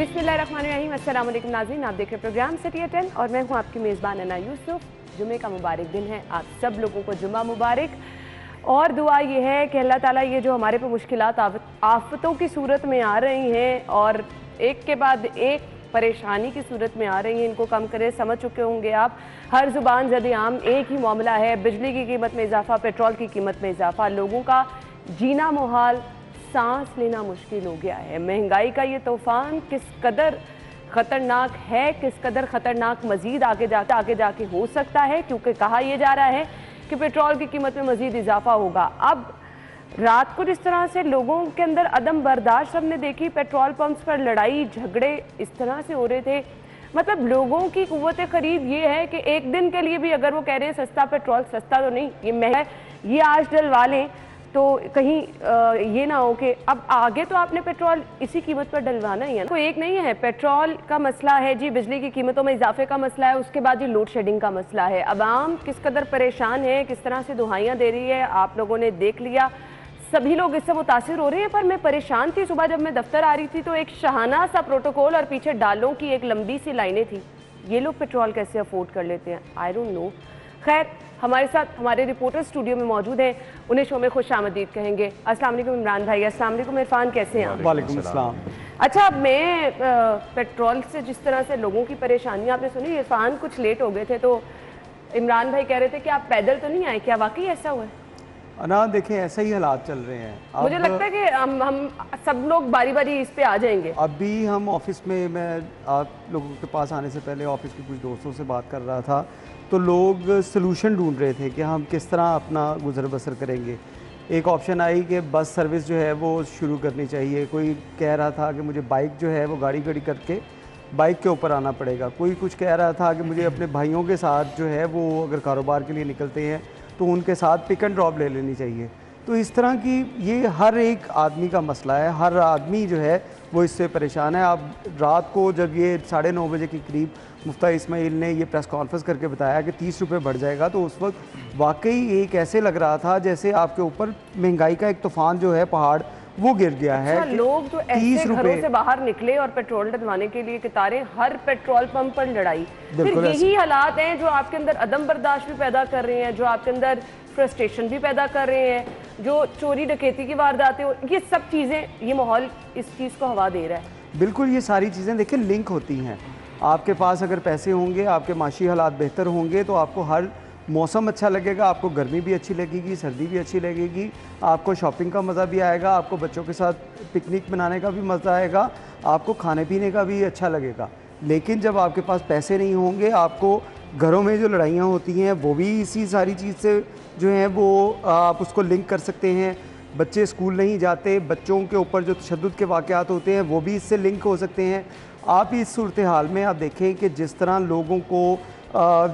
बिस्मिल्लाहिर्रहमानिर्रहीम। अस्सलाम वालेकुम नाज़रीन, आप देख रहे प्रोग्राम सिटी एट 10 और मैं हूं आपकी मेज़बान अना यूसुफ। जुमे का मुबारक दिन है, आप सब लोगों को जुमा मुबारक। और दुआ ये है कि अल्लाह ताला ये जो हमारे पे मुश्किलात आफतों की सूरत में आ रही हैं और एक के बाद एक परेशानी की सूरत में आ रही हैं, इनको कम करे। समझ चुके होंगे आप, हर ज़ुबान ज़द आम एक ही मामला है, बिजली की कीमत में इजाफा, पेट्रोल की कीमत में इजाफा, लोगों का जीना मुहाल, सांस लेना मुश्किल हो गया है। महंगाई का ये तूफान किस कदर ख़तरनाक है, किस कदर ख़तरनाक मज़ीद आगे जाके हो सकता है, क्योंकि कहा यह जा रहा है कि पेट्रोल की कीमत में मज़ीद इजाफा होगा। अब रात को जिस तरह से लोगों के अंदर अदम बर्दाश्त हमने देखी, पेट्रोल पंप्स पर लड़ाई झगड़े इस तरह से हो रहे थे, मतलब लोगों की कुव्वत खरीद ये है कि एक दिन के लिए भी अगर वो कह रहे हैं सस्ता पेट्रोल, सस्ता तो नहीं, ये महंगा है, ये आज डलवा लें तो कहीं ये ना हो कि अब आगे तो आपने पेट्रोल इसी कीमत पर डलवाना ही है। कोई एक नहीं है, पेट्रोल का मसला है जी, बिजली की कीमतों में इजाफे का मसला है, उसके बाद जी लोड शेडिंग का मसला है। अब आम किस कदर परेशान है, किस तरह से दुहाइयाँ दे रही है, आप लोगों ने देख लिया। सभी लोग इससे मुतासिर हो रहे हैं। पर मैं परेशान थी, सुबह जब मैं दफ्तर आ रही थी तो एक शहाना सा प्रोटोकॉल और पीछे डालों की एक लंबी सी लाइनें थी। ये लोग पेट्रोल कैसे अफोर्ड कर लेते हैं, आई डोंट नो। खैर, हमारे साथ हमारे रिपोर्टर स्टूडियो में मौजूद हैं, उन्हें शो में खुश आमदीद कहेंगे। अस्सलाम वालेकुम इमरान भाई। अस्सलाम वालेकुम इरफान, कैसे हैं आप? वालेकुम अस्सलाम। अच्छा, मैं पेट्रोल से जिस तरह से लोगों की परेशानी आपने सुनी, इरफान कुछ लेट हो गए थे तो इमरान भाई कह रहे थे कि आप पैदल तो नहीं आए, क्या वाकई ऐसा हुआ है? ना देखें, ऐसा ही हालात चल रहे हैं। मुझे लगता है कि हम सब लोग बारी बारी इस पे आ जाएंगे। अभी हम ऑफिस में, मैं आप लोगों के पास आने से पहले ऑफिस के कुछ दोस्तों से बात कर रहा था, तो लोग सलूशन ढूंढ रहे थे कि हम किस तरह अपना गुजर बसर करेंगे। एक ऑप्शन आई कि बस सर्विस जो है वो शुरू करनी चाहिए। कोई कह रहा था कि मुझे बाइक जो है वो गाड़ी करके बाइक के ऊपर आना पड़ेगा। कोई कुछ कह रहा था कि मुझे अपने भाइयों के साथ जो है वो अगर कारोबार के लिए निकलते हैं तो उनके साथ पिक एंड ड्रॉप ले लेनी चाहिए। तो इस तरह की ये हर एक आदमी का मसला है, हर आदमी जो है वो इससे परेशान है। अब रात को जब ये 9:30 बजे के करीब मुफ्ती इस्माइल ने ये प्रेस कॉन्फ्रेंस करके बताया कि 30 रुपये बढ़ जाएगा, तो उस वक्त वाकई एक ऐसे लग रहा था जैसे आपके ऊपर महंगाई का एक तूफान जो है, पहाड़ वो गिर गया है। अच्छा, लोग जो ऐसे घरों से बाहर निकले और पेट्रोल डलवाने के लिए कतारें, हर पेट्रोल पंप पर लड़ाई, फिर यही हालात हैं जो आपके अंदर अदम बर्दाश्त भी पैदा कर रहे हैं, जो आपके अंदर फ्रस्ट्रेशन भी पैदा कर रहे हैं, जो चोरी डकैती की वारदातें, ये सब चीज़ें, ये माहौल इस चीज़ को हवा दे रहा है। बिल्कुल, ये सारी चीज़ें देखिए लिंक होती हैं। आपके पास अगर पैसे होंगे, आपके माशी हालात बेहतर होंगे, तो आपको हर मौसम अच्छा लगेगा, आपको गर्मी भी अच्छी लगेगी, सर्दी भी अच्छी लगेगी, आपको शॉपिंग का मज़ा भी आएगा, आपको बच्चों के साथ पिकनिक मनाने का भी मज़ा आएगा, आपको खाने पीने का भी अच्छा लगेगा। लेकिन जब आपके पास पैसे नहीं होंगे, आपको घरों में जो लड़ाइयाँ होती हैं वो भी इसी सारी चीज़ से जो है वो आप उसको लिंक कर सकते हैं। बच्चे स्कूल नहीं जाते, बच्चों के ऊपर जो तशद्दुद के वाक़यात होते हैं वो भी इससे लिंक हो सकते हैं। आप इस सूरत हाल में आप देखें कि जिस तरह लोगों को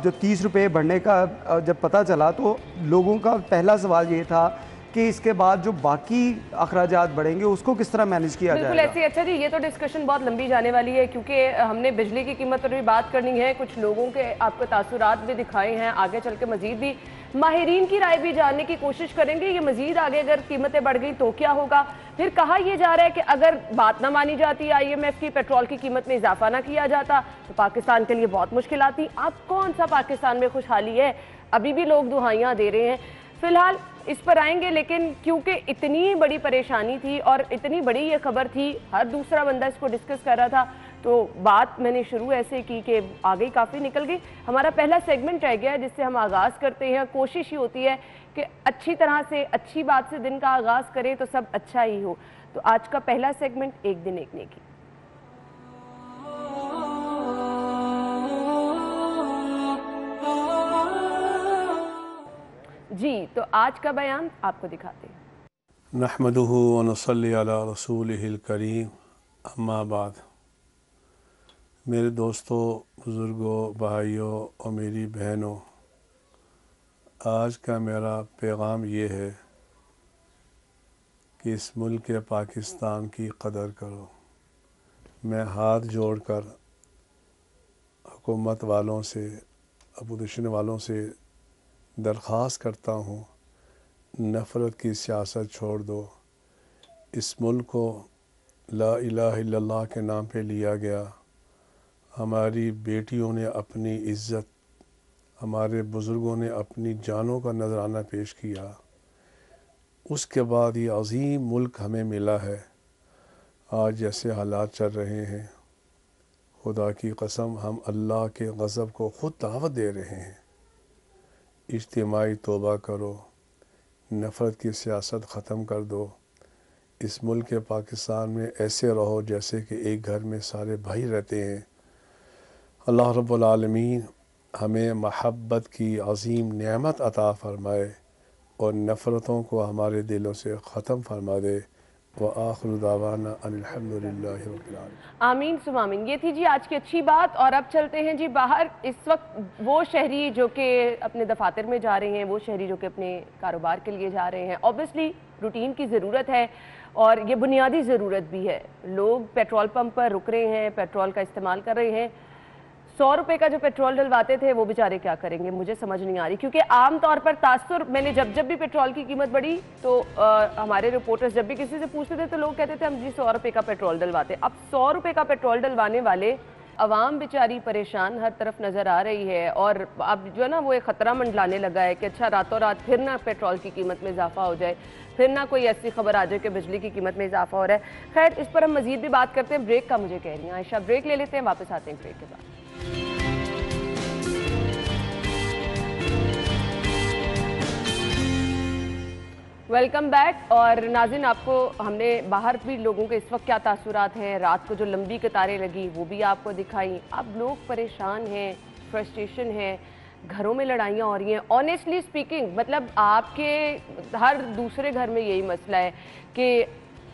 जो 30 रुपये बढ़ने का जब पता चला, तो लोगों का पहला सवाल ये था कि इसके बाद जो बाकी अखराजात बढ़ेंगे उसको किस तरह मैनेज किया जाएगा। बिल्कुल ऐसे। अच्छा जी, ये तो डिस्कशन बहुत लंबी जाने वाली है, क्योंकि हमने बिजली की कीमत पर भी बात करनी है, कुछ लोगों के आपको तासुरात भी दिखाए हैं, आगे चल के मजीद भी माहिरीन की राय भी जानने की कोशिश करेंगे। ये मजीद आगे अगर कीमतें बढ़ गई तो क्या होगा। फिर कहा यह जा रहा है कि अगर बात ना मानी जाती IMF की, पेट्रोल की कीमत में इजाफा ना किया जाता तो पाकिस्तान के लिए बहुत मुश्किल आती। अब कौन सा पाकिस्तान में खुशहाली है, अभी भी लोग दुहाइयाँ दे रहे हैं। फिलहाल इस पर आएंगे, लेकिन क्योंकि इतनी बड़ी परेशानी थी और इतनी बड़ी ये खबर थी, हर दूसरा बंदा इसको डिस्कस कर रहा था, तो बात मैंने शुरू ऐसे की कि आगे काफ़ी निकल गई। हमारा पहला सेगमेंट रह गया है जिससे हम आगाज़ करते हैं। कोशिश ही होती है कि अच्छी तरह से, अच्छी बात से दिन का आगाज़ करें तो सब अच्छा ही हो। तो आज का पहला सेगमेंट, एक दिन एक नेकी। जी, तो आज का बयान आपको दिखाते हैं। नहमदुहु व नसल्ली अला रसूलिहिल करीम, अम्मा बाद। मेरे दोस्तों, बुज़ुर्गों, भाइयों और मेरी बहनों, आज का मेरा पैगाम ये है कि इस मुल्क पाकिस्तान की कदर करो। मैं हाथ जोड़कर हुकूमत वालों से, अपोजिशन वालों से दरख्वास्त करता हूँ, नफ़रत की सियासत छोड़ दो। इस मुल्क को ला इलाहा इल्लल्लाह के नाम पे लिया गया। हमारी बेटियों ने अपनी इज़्ज़त, हमारे बुज़ुर्गों ने अपनी जानों का नजराना पेश किया। उसके बाद ये अज़ीम मुल्क हमें मिला है। आज जैसे हालात चल रहे हैं, खुदा की कसम हम अल्लाह के गज़ब को ख़ुद दावत दे रहे हैं। इज्तिमाई तौबा करो, नफ़रत की सियासत ख़त्म कर दो। इस मुल्क पाकिस्तान में ऐसे रहो जैसे कि एक घर में सारे भाई रहते हैं। अल्लाह रब्बुल आलमीन हमें महब्बत की अज़ीम नेमत अता फ़रमाए और नफ़रतों को हमारे दिलों से ख़त्म फरमा दे। व आखिरु दावाना अनिल हम्दुलिल्लाहि रब्बिल आलमीन। आमीन सुम आमीन। ये थी जी आज की अच्छी बात। और अब चलते हैं जी बाहर। इस वक्त वो शहरी जो कि अपने दफातर में जा रहे हैं, वो शहरी जो कि अपने कारोबार के लिए जा रहे हैं, ऑब्वियसली रूटीन की ज़रूरत है और ये बुनियादी ज़रूरत भी है। लोग पेट्रोल पंप पर रुक रहे हैं, पेट्रोल का इस्तेमाल कर रहे हैं। 100 रुपये का जो पेट्रोल डलवाते थे वो बेचारे क्या करेंगे, मुझे समझ नहीं आ रही। क्योंकि आम तौर पर तासुर, मैंने जब भी पेट्रोल की कीमत बढ़ी तो हमारे रिपोर्टर्स जब भी किसी से पूछते थे तो लोग कहते थे हम जी 100 रुपये का पेट्रोल डलवाते। अब 100 रुपये का पेट्रोल डलवाने वाले अवाम बेचारी परेशान हर तरफ नज़र आ रही है। और अब जो है ना वो एक ख़तरा मंडलाने लगा है कि अच्छा रातों रात फिर ना पेट्रोल की कीमत में इजाफा हो जाए, फिर ना कोई ऐसी खबर आ जाए कि बिजली की कीमत में इजाफा हो रहा है। खैर, इस पर हम मजीद भी बात करते हैं। ब्रेक का मुझे कह रही हैं आयशा, ब्रेक ले लेते हैं, वापस आते हैं ब्रेक के बाद। Welcome back. और नाज़रीन, आपको हमने बाहर भी लोगों के इस वक्त क्या तासुरात हैं, रात को जो लंबी कतारें लगी वो भी आपको दिखाई। अब लोग परेशान हैं, फ्रस्ट्रेशन है, घरों में लड़ाइयाँ हो रही हैं। ऑनेस्टली स्पीकिंग, मतलब आपके हर दूसरे घर में यही मसला है कि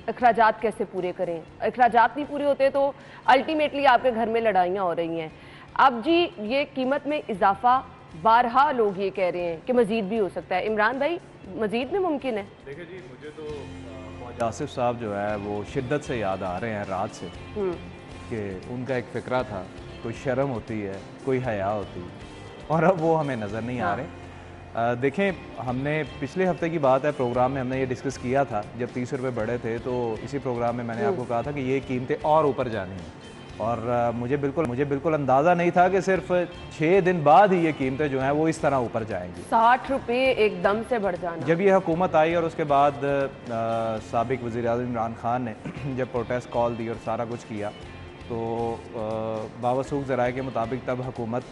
अखराजात कैसे पूरे करें। अखराजात नहीं पूरे होते तो अल्टीमेटली आपके घर में लड़ाइयाँ हो रही हैं। अब जी ये कीमत में इजाफा, बारहा लोग ये कह रहे हैं कि मज़ीद भी हो सकता है। इमरान भाई, मज़ीद में मुमकिन है? देखिए जी, मुझे तो मौलाना आसिफ साहब जो है वो शिद्दत से याद आ रहे हैं रात से, कि उनका एक फ़िक्रा था, कोई शर्म होती है, कोई हया होती है, और अब वो हमें नज़र नहीं आ रहे। देखें, हमने पिछले हफ्ते की बात है, प्रोग्राम में हमने ये डिस्कस किया था जब 30 रुपये बढ़े थे, तो इसी प्रोग्राम में मैंने आपको कहा था कि ये कीमतें और ऊपर जानी हैं। और मुझे बिल्कुल अंदाज़ा नहीं था कि सिर्फ 6 दिन बाद ही ये कीमतें जो हैं वो इस तरह ऊपर जाएंगी। 60 रुपये एकदम से बढ़ जाना। जब ये हुकूमत आई और उसके बाद साबिक वज़ीर-ए-आज़म इमरान खान ने जब प्रोटेस्ट कॉल दी और सारा कुछ किया, तो बावसूख ज़राए के मुताबिक तब हुकूमत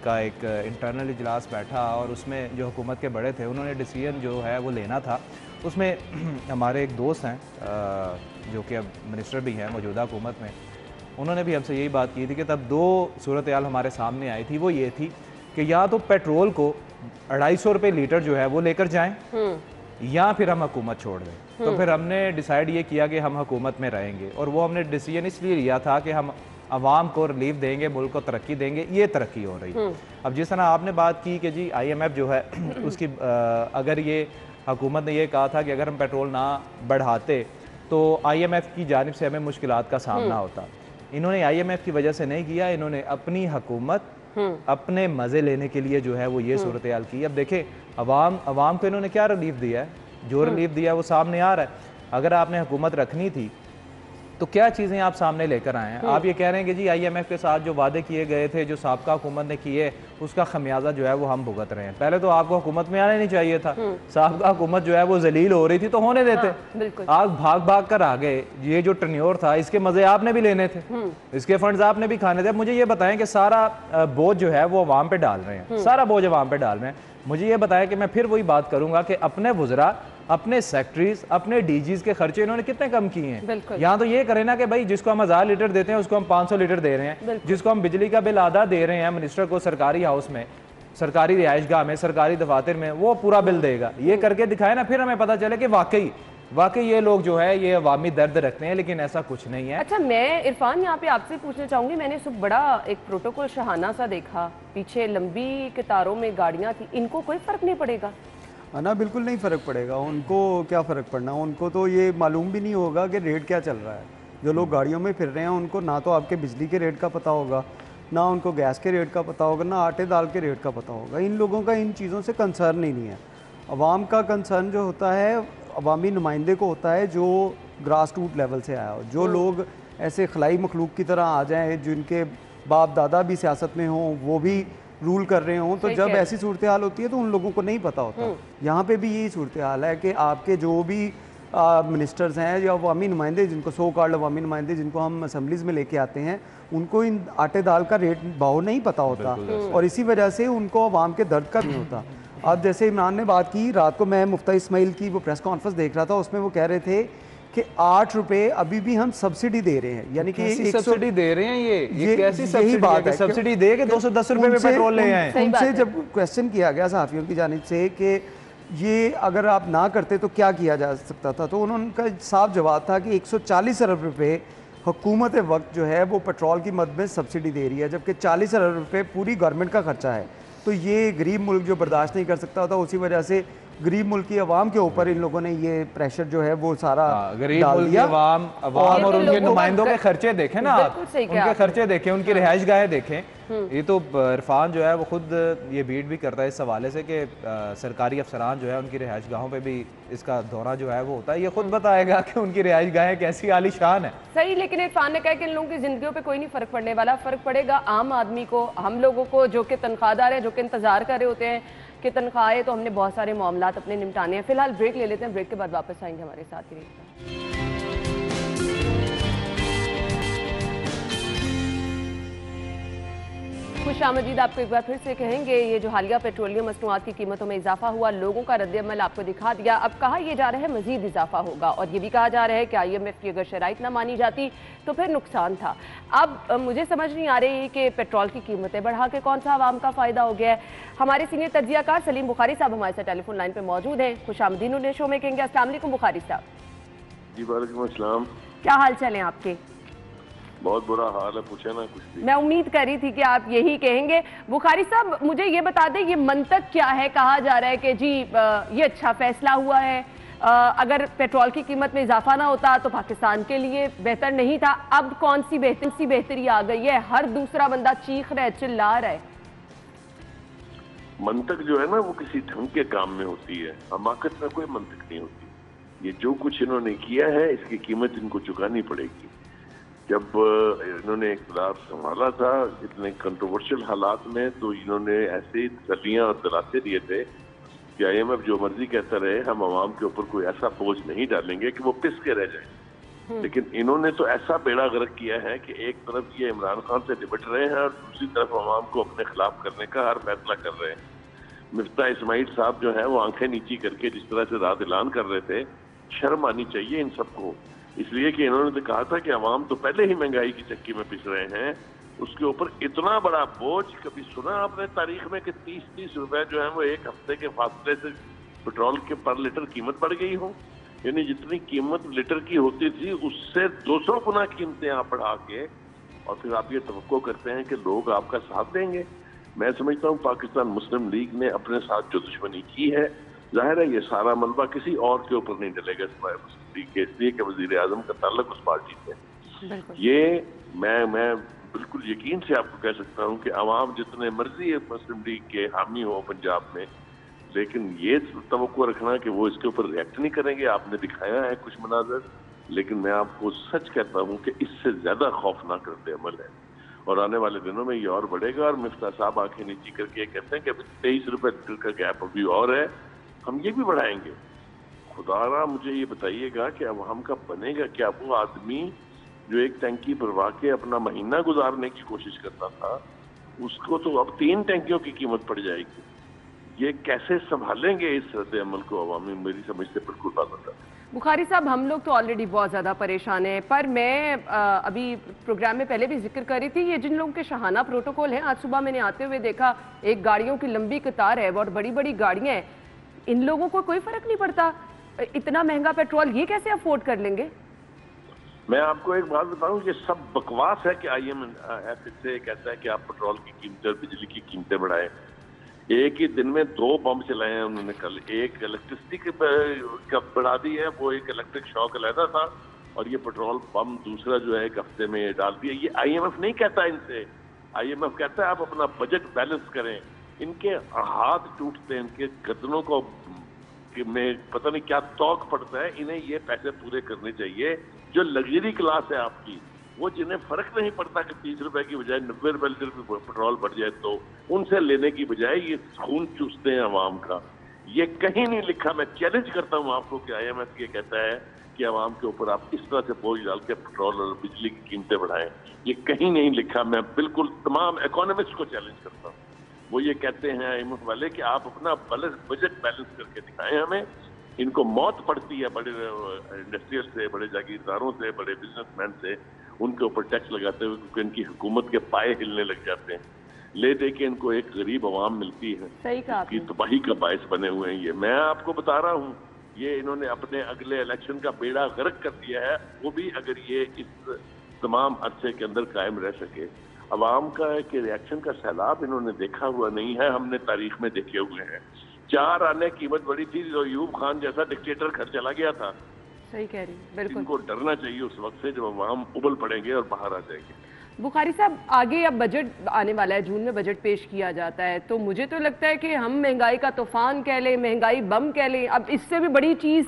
का एक इंटरनल इजलास बैठा और उसमें जो हुकूमत के बड़े थे उन्होंने डिसीजन जो है वो लेना था। उसमें हमारे एक दोस्त हैं जो कि अब मिनिस्टर भी हैं मौजूदा हुकूमत में, उन्होंने भी हमसे यही बात की थी कि तब 2 सूरत हाल हमारे सामने आई थी। वो ये थी कि या तो पेट्रोल को 250 रुपये लीटर जो है वो लेकर जाएं, या फिर हम हुकूमत छोड़ दें। तो फिर हमने डिसाइड ये किया कि हम हुकूमत में रहेंगे, और वो हमने डिसीजन इसलिए लिया था कि हम आवाम को रिलीफ देंगे, मुल्क को तरक्की देंगे। ये तरक्की हो रही। अब जिस तरह आपने बात की कि जी IMF जो है उसकी अगर ये हुकूमत ने ये कहा था कि अगर हम पेट्रोल ना बढ़ाते तो IMF की जानिब से हमें मुश्किलात का सामना होता। इन्होंने IMF की वजह से नहीं किया, इन्होंने अपनी हुकूमत अपने मज़े लेने के लिए जो है वो ये सूरत हाल की। अब देखें, अवाम को इन्होंने क्या रिलीफ दिया है, जो रिलीफ दिया है वो सामने आ रहा है। अगर आपने हुकूमत रखनी थी तो क्या चीज़ें आप सामने लेकर आए हैं। आप ये कह रहे हैं कि जी IMF के साथ जो वादे किए गए थे, जो साबका हुकूमत ने किए, उसका खमियाजा जो है वो हम भुगत रहे हैं। पहले तो आपको हुकूमत में आना नहीं चाहिए था। साबका हुकूमत जो है वो जलील हो रही थी तो होने देते। आप भाग भाग कर आ गए। ये जो टर्न्योर था इसके मजे आपने भी लेने थे, इसके फंड्स आपने भी खाने थे। मुझे ये बताएं कि सारा बोझ जो है वो अवाम पे डाल रहे हैं, सारा बोझ अवाम पे डाल रहे हैं। मुझे ये बताया कि मैं फिर वही बात करूंगा कि अपने वुज़रा, अपने सेक्रेटरीज, अपने DGs के खर्चे इन्होंने कितने कम किए हैं। यहाँ तो ये करें ना कि भाई जिसको हम 1000 लीटर देते हैं उसको हम 500 लीटर दे रहे हैं, जिसको हम बिजली का बिल आधा दे रहे हैं मिनिस्टर को सरकारी हाउस में, सरकारी रिहाइशगाह में, सरकारी दफातर में, वो पूरा बिल देगा। ये करके दिखाए ना, फिर हमें पता चले कि वाकई ये लोग जो है ये अवामी दर्द रखते हैं, लेकिन ऐसा कुछ नहीं है। अच्छा, मैं इरफान यहाँ पे आपसे पूछना चाहूँगी, मैंने सुबह बड़ा एक प्रोटोकॉल शहाना सा देखा, पीछे लंबी कतारों में गाड़ियाँ थी, इनको कोई फ़र्क नहीं पड़ेगा? ना, बिल्कुल नहीं फ़र्क पड़ेगा। उनको क्या फ़र्क पड़ना, उनको तो ये मालूम भी नहीं होगा कि रेट क्या चल रहा है। जो लोग गाड़ियों में फिर रहे हैं उनको ना तो आपके बिजली के रेट का पता होगा, ना उनको गैस के रेट का पता होगा, ना आटे दाल के रेट का पता होगा। इन लोगों का इन चीज़ों से कंसर्न ही नहीं है। अवाम का कंसर्न जो होता है अवामी नुमाइंदे को होता है, जो ग्रास रूट लेवल से आया हो। जो लोग ऐसे खलाई मखलूक की तरह आ जाएं, जिनके बाप दादा भी सियासत में हों, वो भी रूल कर रहे हों, तो जब ऐसी सूरत हाल होती है तो उन लोगों को नहीं पता होता। यहाँ पे भी यही सूरत हाल है कि आपके जो भी मिनिस्टर्स हैं या अवामी नुमाइंदे, जिनको सो कॉल्ड अवामी नुमाइंदे जिनको हम असम्बलीज़ में लेके आते हैं, उनको इन आटे दाल का रेट भाव नहीं पता होता, और इसी वजह से उनको अवाम के दर्द का नहीं होता। अब जैसे इमरान ने बात की, रात को मैं मुफ्ती इस्माइल की वो प्रेस कॉन्फ्रेंस देख रहा था, उसमें वो कह रहे थे कि 8 रुपए अभी भी हम सब्सिडी दे रहे हैं, यानी कि सब्सिडी दे रहे हैं। ये कैसी यही बात है, सब्सिडी दे के 210 रुपए में पेट्रोल ले आए। उनसे जब क्वेश्चन किया गया सहाफियों की जानिब से कि ये अगर आप ना करते तो क्या किया जा सकता था, तो उनका साफ जवाब था कि 140 अरब रुपए हुकूमत वक्त जो है वो पेट्रोल की मद में सब्सिडी दे रही है, जबकि 40 अरब रुपए पूरी गवर्नमेंट का खर्चा है। तो ये गरीब मुल्क जो बर्दाश्त नहीं कर सकता होता, उसी वजह से गरीब मुल्क की आवाम के ऊपर इन लोगों ने ये प्रेशर जो है वो सारा गरीब मुल्क की आवाम और उनके नुमाइंदों के खर्चे देखें ना आप, उनके खर्चे देखें, उनकी रिहाइश गाहें देखें। ये तो इरफान जो है वो खुद ये बीट भी करता है इस हवाले से कि सरकारी अफसरान जो है उनकी रिहाइश गाहों पे भी इसका दौरा जो है वो होता है। ये खुद बताएगा कि उनकी रिहाइश गाहें कैसी आलीशान है। सही, लेकिन इरफान ने कहा कि इन लोगों की जिंदगियों पे कोई नहीं फर्क पड़ने वाला, फर्क पड़ेगा आम आदमी को, हम लोगों को जो कि तनख्वाहदार है, जो कि इंतजार कर रहे होते हैं कि तनख्वाहें, तो हमने बहुत सारे मामलात अपने निपटाने हैं। फिलहाल ब्रेक ले लेते हैं, ब्रेक के बाद वापस आएंगे, हमारे साथ ही रहिएगा। खुश आमदीद आपको एक बार फिर से कहेंगे। ये जो हालिया पेट्रोलियम मसनूआत की कीमतों में इजाफा हुआ, लोगों का रद्द-ए-अमल आपको दिखा दिया। अब कहा यह जा रहा है मजीद इजाफा होगा, और ये भी कहा जा रहा है कि IMF की अगर शराइत ना मानी जाती तो फिर नुकसान था। अब मुझे समझ नहीं आ रही कि पेट्रोल की कीमतें बढ़ा के कौन सा आवाम का फ़ायदा हो गया है। हमारे सीनियर तज्जियाकार सलीम बुखारी साहब हमारे साथ टेलीफोन लाइन पर मौजूद हैं। खुश आमदीद उन्हें शो में कहेंगे। अस्सलाम वालेकुम बुखारी साहब। जी वालेकुम अस्सलाम। क्या हाल चाल है आपके? बहुत बुरा हाल है, पूछे ना कुछ भी। मैं उम्मीद कर रही थी कि आप यही कहेंगे। बुखारी साहब मुझे ये बता दें, ये मंतक क्या है? कहा जा रहा है कि जी ये अच्छा फैसला हुआ है, अगर पेट्रोल की कीमत में इजाफा ना होता तो पाकिस्तान के लिए बेहतर नहीं था। अब कौन सी बेहतरी आ गई है? हर दूसरा बंदा चीख रहा है, चिल्ला रहा है। मंतक जो है ना वो किसी ढंग के काम में होती है, हमाकत में कोई मंतक नहीं होती। ये जो कुछ इन्होंने किया है इसकी कीमत इनको चुकानी पड़ेगी। जब इन्होंने इक़्तिदार संभाला था इतने कंट्रोवर्शियल हालात में, तो इन्होंने ऐसे तसल्लियां और दिलासे दिए थे कि IMF जो मर्जी कहता रहे, हम आवाम के ऊपर कोई ऐसा बोझ नहीं डालेंगे कि वो पिस के रह जाए। लेकिन इन्होंने तो ऐसा बेड़ा गर्क किया है कि एक तरफ ये इमरान खान से निपट रहे हैं और दूसरी तरफ आवाम को अपने खिलाफ करने का हर फैसला कर रहे हैं। मुफ्ती इस्माइल साहब जो है वो आंखें नीची करके जिस तरह से रात ऐलान कर रहे थे, शर्म आनी चाहिए इन सबको। इसलिए कि इन्होंने तो कहा था कि अवाम तो पहले ही महंगाई की चक्की में पिस रहे हैं, उसके ऊपर इतना बड़ा बोझ कभी सुना आपने तारीख में कि 30-30 रुपए जो है वो एक हफ्ते के फासले से पेट्रोल के पर लीटर कीमत बढ़ गई हो? यानी जितनी कीमत लीटर की होती थी उससे 200 गुना कीमतें आप बढ़ा के और फिर आप ये तवक्को करते हैं कि लोग आपका साथ देंगे। मैं समझता हूँ पाकिस्तान मुस्लिम लीग ने अपने साथ जो दुश्मनी की है, जाहिर है ये सारा मलबा किसी और के ऊपर नहीं डलेगा सिवाय मुस्लिम लीग के, इसलिए कि वजीर आजम का ताल्लुक उस पार्टी से। ये मैं बिल्कुल यकीन से आपको कह सकता हूँ कि अवाम जितने मर्जी मुस्लिम लीग के हामी हो पंजाब में, लेकिन ये तवक्को रखना कि वो इसके ऊपर रिएक्ट नहीं करेंगे। आपने दिखाया है कुछ मनाजर, लेकिन मैं आपको सच कहता हूँ कि इससे ज्यादा खौफनाक रद्द-ए-अमल है और आने वाले दिनों में ये और बढ़ेगा। और मुफ्ती साहब आंखें नीची करके कहते हैं कि अभी 23 रुपए लीटर का गैप अभी और है, हम ये भी बढ़ाएंगे। खुदारा मुझे ये बताइएगा कि अवाम का बनेगा क्या? वो आदमी जो एक टैंकी भरवा के अपना महीना गुजारने की कोशिश करता था, उसको तो अब 3 टैंकियों की कीमत पड़ जाएगी। ये कैसे संभालेंगे इस रद्द-ए-अमल को अवामी? मेरी समझ से बिल्कुल बात होता है। बुखारी साहब, हम लोग तो ऑलरेडी बहुत ज़्यादा परेशान हैं, पर मैं अभी प्रोग्राम में पहले भी जिक्र कर रही थी, ये जिन लोगों के शहाना प्रोटोकॉल है, आज सुबह मैंने आते हुए देखा एक गाड़ियों की लंबी कतार है, बहुत बड़ी बड़ी गाड़ियाँ हैं, इन लोगों को कोई फर्क नहीं पड़ता। इतना महंगा पेट्रोल ये कैसे अफोर्ड कर लेंगे? मैं आपको एक बात बताऊं, ये सब बकवास है कि IMF से कहता है कि आप पेट्रोल की कीमतें और बिजली की कीमतें बढ़ाएं। एक ही दिन में 2 बम चलाए हैं उन्होंने कल। एक इलेक्ट्रिसिटी की बढ़ा दी है, वो एक इलेक्ट्रिक शॉक अलहदा था, और ये पेट्रोल बम दूसरा जो है एक हफ्ते में डाल दिया। ये IMF नहीं कहता इनसे, IMF कहता है आप अपना बजट बैलेंस करें। इनके हाथ टूटते हैं, इनके गर्दनों को में पता नहीं क्या तौक पड़ता है, इन्हें ये पैसे पूरे करने चाहिए। जो लग्जरी क्लास है आपकी, वो जिन्हें फर्क नहीं पड़ता कि 30 रुपए की बजाय 90 रुपए लीटर पेट्रोल बढ़ जाए, तो उनसे लेने की बजाय ये खून चूसते हैं अवाम का। ये कहीं नहीं लिखा। मैं चैलेंज करता हूँ आपको कि IMF ये कहता है कि अवाम के ऊपर आप इस तरह से बोझ डाल के पेट्रोल और बिजली की कीमतें बढ़ाएं, ये कहीं नहीं लिखा। मैं बिल्कुल तमाम इकोनॉमिस्ट को चैलेंज करता हूँ। वो ये कहते हैं IMF वाले कि आप अपना बजट बैलेंस करके दिखाएं हमें। इनको मौत पड़ती है बड़े इंडस्ट्रियल से, बड़े जागीरदारों से, बड़े बिजनेसमैन से उनके ऊपर टैक्स लगाते हुए, क्योंकि इनकी हुकूमत के पाए हिलने लग जाते हैं। ले दे के इनको एक गरीब अवाम मिलती है, सही कहा इसकी तबाही का बायस बने हुए हैं। ये मैं आपको बता रहा हूँ, ये इन्होंने अपने अगले इलेक्शन का बेड़ा गर्क कर दिया है। वो भी अगर ये इस तमाम अरसे के अंदर कायम रह सके। अवाम का कि रिएक्शन का सैलाब इन्होंने देखा हुआ नहीं है, हमने तारीख में देखे हुए हैं। 4 आने कीमत बड़ी थी, जो अयूब खान जैसा डिक्टेटर घर चला गया था। सही कह रही, बिल्कुल। इनको डरना चाहिए उस वक्त से जब अवाम उबल पड़ेंगे और बाहर आ जाएंगे। बुखारी साहब, आगे अब बजट आने वाला है, जून में बजट पेश किया जाता है, तो मुझे तो लगता है कि हम महंगाई का तूफान कह लें, महंगाई बम कह लें, अब इससे भी बड़ी चीज़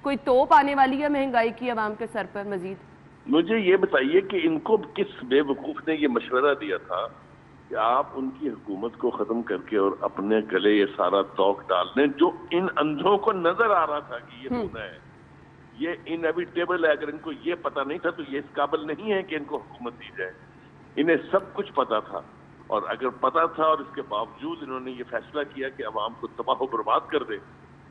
कोई तोप आने वाली है महंगाई की अवाम के सर पर मजीद। मुझे ये बताइए कि इनको किस बेवकूफ़ ने ये मशवरा दिया था कि आप उनकी हुकूमत को ख़त्म करके और अपने गले ये सारा तौक डाल दें, जो इन अंधों को नजर आ रहा था कि ये होना है, ये इनएविटेबल है। अगर इनको ये पता नहीं था तो ये इस काबिल नहीं है कि इनको हुकूमत दी जाए। इन्हें सब कुछ पता था, और अगर पता था और इसके बावजूद इन्होंने ये फैसला किया कि अवाम को तबाह बर्बाद कर दे,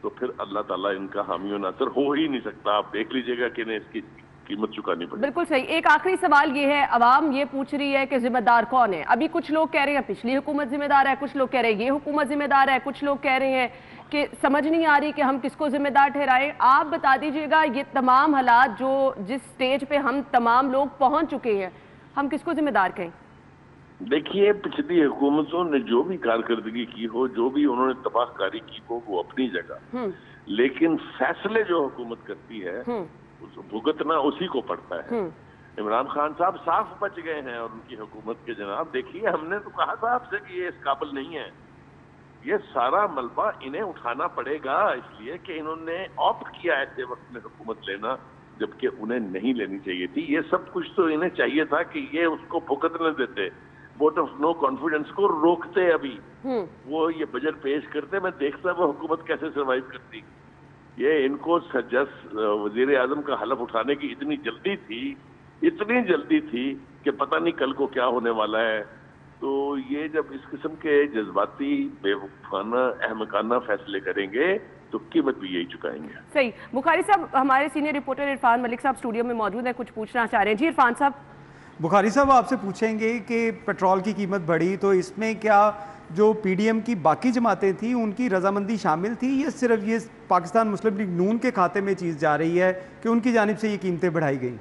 तो फिर अल्लाह ताला इनका हामी और नासर हो ही नहीं सकता। आप देख लीजिएगा कि इन्हें इसकी कीमत चुकानी पड़ेगी। बिल्कुल सही। एक आखिरी सवाल ये है, अवाम ये पूछ रही है कि जिम्मेदार कौन है। अभी कुछ लोग कह रहे हैं पिछली हुकूमत जिम्मेदार है, कुछ लोग कह रहे हैं ये हुकूमत जिम्मेदार है, कुछ लोग कह रहे हैं कि समझ नहीं आ रही कि हम किसको जिम्मेदार ठहराएं। आप बता दीजिएगा, ये तमाम हालात जो जिस स्टेज पे हम तमाम लोग पहुंच चुके हैं, हम किसको जिम्मेदार कहें? देखिए, पिछली हुकूमतों ने जो भी कारकर्दगी की हो, जो भी उन्होंने तबाहकारी की हो, वो अपनी जगह, लेकिन फैसले जो हुकूमत करती है भुगतना उसी को पड़ता है। इमरान खान साहब साफ बच गए हैं और उनकी हुकूमत के जनाब। देखिए, हमने तो कहा था आपसे कि ये इस काबिल नहीं है। ये सारा मलबा इन्हें उठाना पड़ेगा, इसलिए कि इन्होंने ऑप्ट किया ऐसे वक्त में हुकूमत लेना, जबकि उन्हें नहीं लेनी चाहिए थी। ये सब कुछ तो इन्हें चाहिए था कि ये उसको भुगतने देते, वोट ऑफ नो कॉन्फिडेंस को रोकते। अभी वो ये बजट पेश करते, मैं देखता वो हुकूमत कैसे सर्वाइव करती। ये इनको वजीर आजम का हलफ उठाने की इतनी जल्दी थी कि पता नहीं कल को क्या होने वाला है। तो ये जब इस किस्म के जज्बाती बेवकूफाना अहमकाना फैसले करेंगे तो कीमत भी यही चुकाएंगे। सही। बुखारी साहब, हमारे सीनियर रिपोर्टर इरफान मलिक साहब स्टूडियो में मौजूद हैं, कुछ पूछना चाह रहे हैं। जी इरफान साहब। बुखारी साहब, आपसे पूछेंगे कि पेट्रोल की कीमत बढ़ी तो इसमें क्या जो PDM की बाकी जमातें थी उनकी रजामंदी शामिल थी, या सिर्फ ये पाकिस्तान मुस्लिम लीग नून के खाते में चीज़ जा रही है कि उनकी जानिब से ये कीमतें बढ़ाई गई?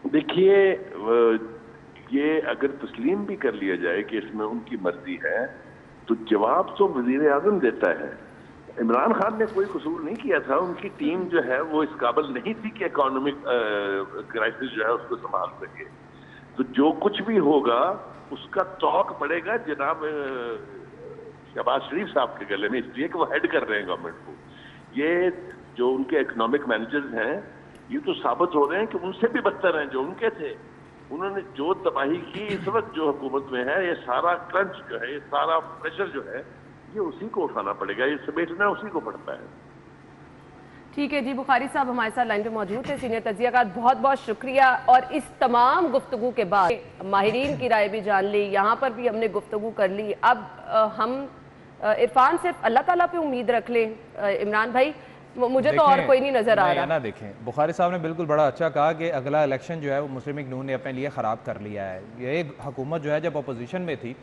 देखिए, ये अगर तस्लीम भी कर लिया जाए कि इसमें उनकी मर्जी है, तो जवाब तो वजीर आजम देता है। इमरान खान ने कोई कसूर नहीं किया था। उनकी टीम जो है वो इस काबिल नहीं थी कि इकोनॉमिक क्राइसिस जो है उसको संभाल सके। तो जो कुछ भी होगा उसका तौक पड़ेगा जनाब शहबाज शरीफ साहब के गले में, इसलिए कि वो हेड कर रहे हैं गवर्नमेंट को। ये जो उनके इकोनॉमिक मैनेजर्स हैं, ये तो साबित हो रहे हैं कि उनसे भी बदतर हैं जो उनके थे। उन्होंने जो तबाही की इस वक्त जो हुकूमत में है, ये सारा क्रंच जो है, ये सारा प्रेशर जो है, ये उसी को उठाना पड़ेगा, ये समेटना उसी को पड़ता है। ठीक है जी, बुखारी साहब हमारे साथ लाइन पे मौजूद है, सीनियर तज्जियाकार, बहुत बहुत शुक्रिया। और इस तमाम गुफ्तगू के बाद माहिरीन की राय भी जान ली, यहाँ पर भी हमने गुफ्तगू कर ली। अब हम इरफान सिर्फ अल्लाह ताला पे उम्मीद रख लें। इमरान भाई, मुझे तो और कोई नहीं नजर आ रहा। ना देखें, बुखारी साहब ने बिल्कुल बड़ा अच्छा कहा कि अगला इलेक्शन जो है वो मुस्लिम लीग नून ने अपने लिए ख़राब कर लिया है। ये हुकूमत जो है जब अपोजिशन में थी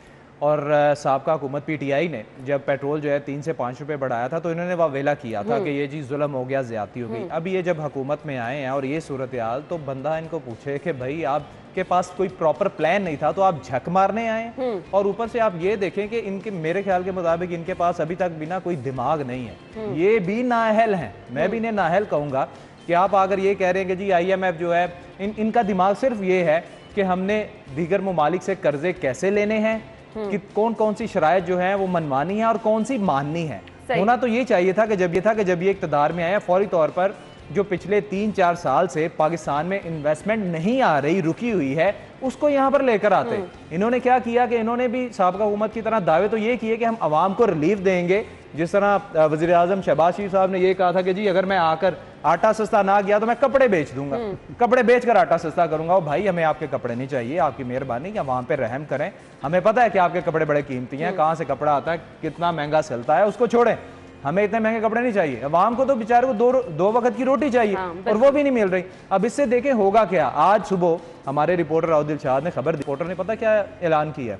और साबका हुकूमत PTI ने जब पेट्रोल जो है 3 से 5 रुपये बढ़ाया था, तो इन्होंने वावेला किया था कि ये जी जुल्म हो गया, ज़्यादती हो गई। अब ये जब हुकूमत में आए हैं और ये सूरत हाल, तो बंदा इनको पूछे कि भाई आपके पास कोई प्रॉपर प्लान नहीं था तो आप झक मारने आए। और ऊपर से आप ये देखें कि इनके, मेरे ख्याल के मुताबिक इनके पास अभी तक भी ना कोई दिमाग नहीं है। ये भी नाअहल हैं, मैं भी इन्हें नाअहल कहूँगा कि आप अगर ये कह रहे हैं कि जी IMF जो है, इनका दिमाग सिर्फ ये है कि हमने दीगर ममालिक से कर्जे कैसे लेने हैं, कि कौन कौन सी शराइत जो है वो मनमानी है और कौन सी माननी है। होना तो ये चाहिए था कि जब ये इक़्तिदार में आया, फौरी तौर पर जो पिछले 3-4 साल से पाकिस्तान में इन्वेस्टमेंट नहीं आ रही, रुकी हुई है, उसको यहाँ पर लेकर आते। इन्होंने क्या किया कि इन्होंने भी साबिक़ा हुकूमत की तरह दावे तो ये किए कि हम आवाम को रिलीफ देंगे। जिस तरह वज़ीर आज़म शहबाज शरीफ साहब ने ये कहा था कि जी अगर मैं आकर आटा सस्ता ना गया तो मैं कपड़े बेच दूंगा, कपड़े बेचकर आटा सस्ता करूंगा। भाई हमें आपके कपड़े नहीं चाहिए, आपकी मेहरबानी कि आवाम पे रहम करें। हमें पता है कि आपके कपड़े बड़े कीमती हैं, कहाँ से कपड़ा आता है, कितना महंगा चलता है, उसको छोड़ें, हमें इतने महंगे कपड़े नहीं चाहिए। अवाम को तो बेचारे को दो वक्त की रोटी चाहिए, और वो भी नहीं मिल रही। अब इससे देखें होगा क्या। आज सुबह हमारे रिपोर्टर राउद दिलशाद ने खबर दी, रिपोर्टर ने पता क्या ऐलान किया।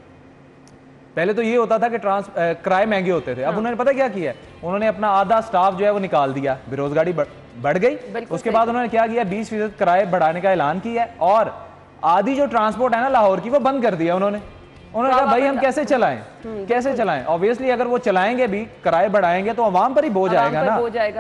पहले तो ये होता था कि किराए महंगे होते थे, अब उन्होंने पता क्या किया, उन्होंने अपना आधा स्टाफ जो है वो निकाल दिया, बेरोजगारी बढ़ गई। उसके बाद उन्होंने क्या किया, 20% किराए बढ़ाने का ऐलान किया, और आधी जो ट्रांसपोर्ट है ना लाहौर की, वो बंद कर दिया उन्होंने कहा भाई हम कैसे चलाएं। ऑब्वियसली अगर वो चलाएंगे भी, किराए बढ़ाएंगे तो आवाम पर ही बोझ आएगा ना।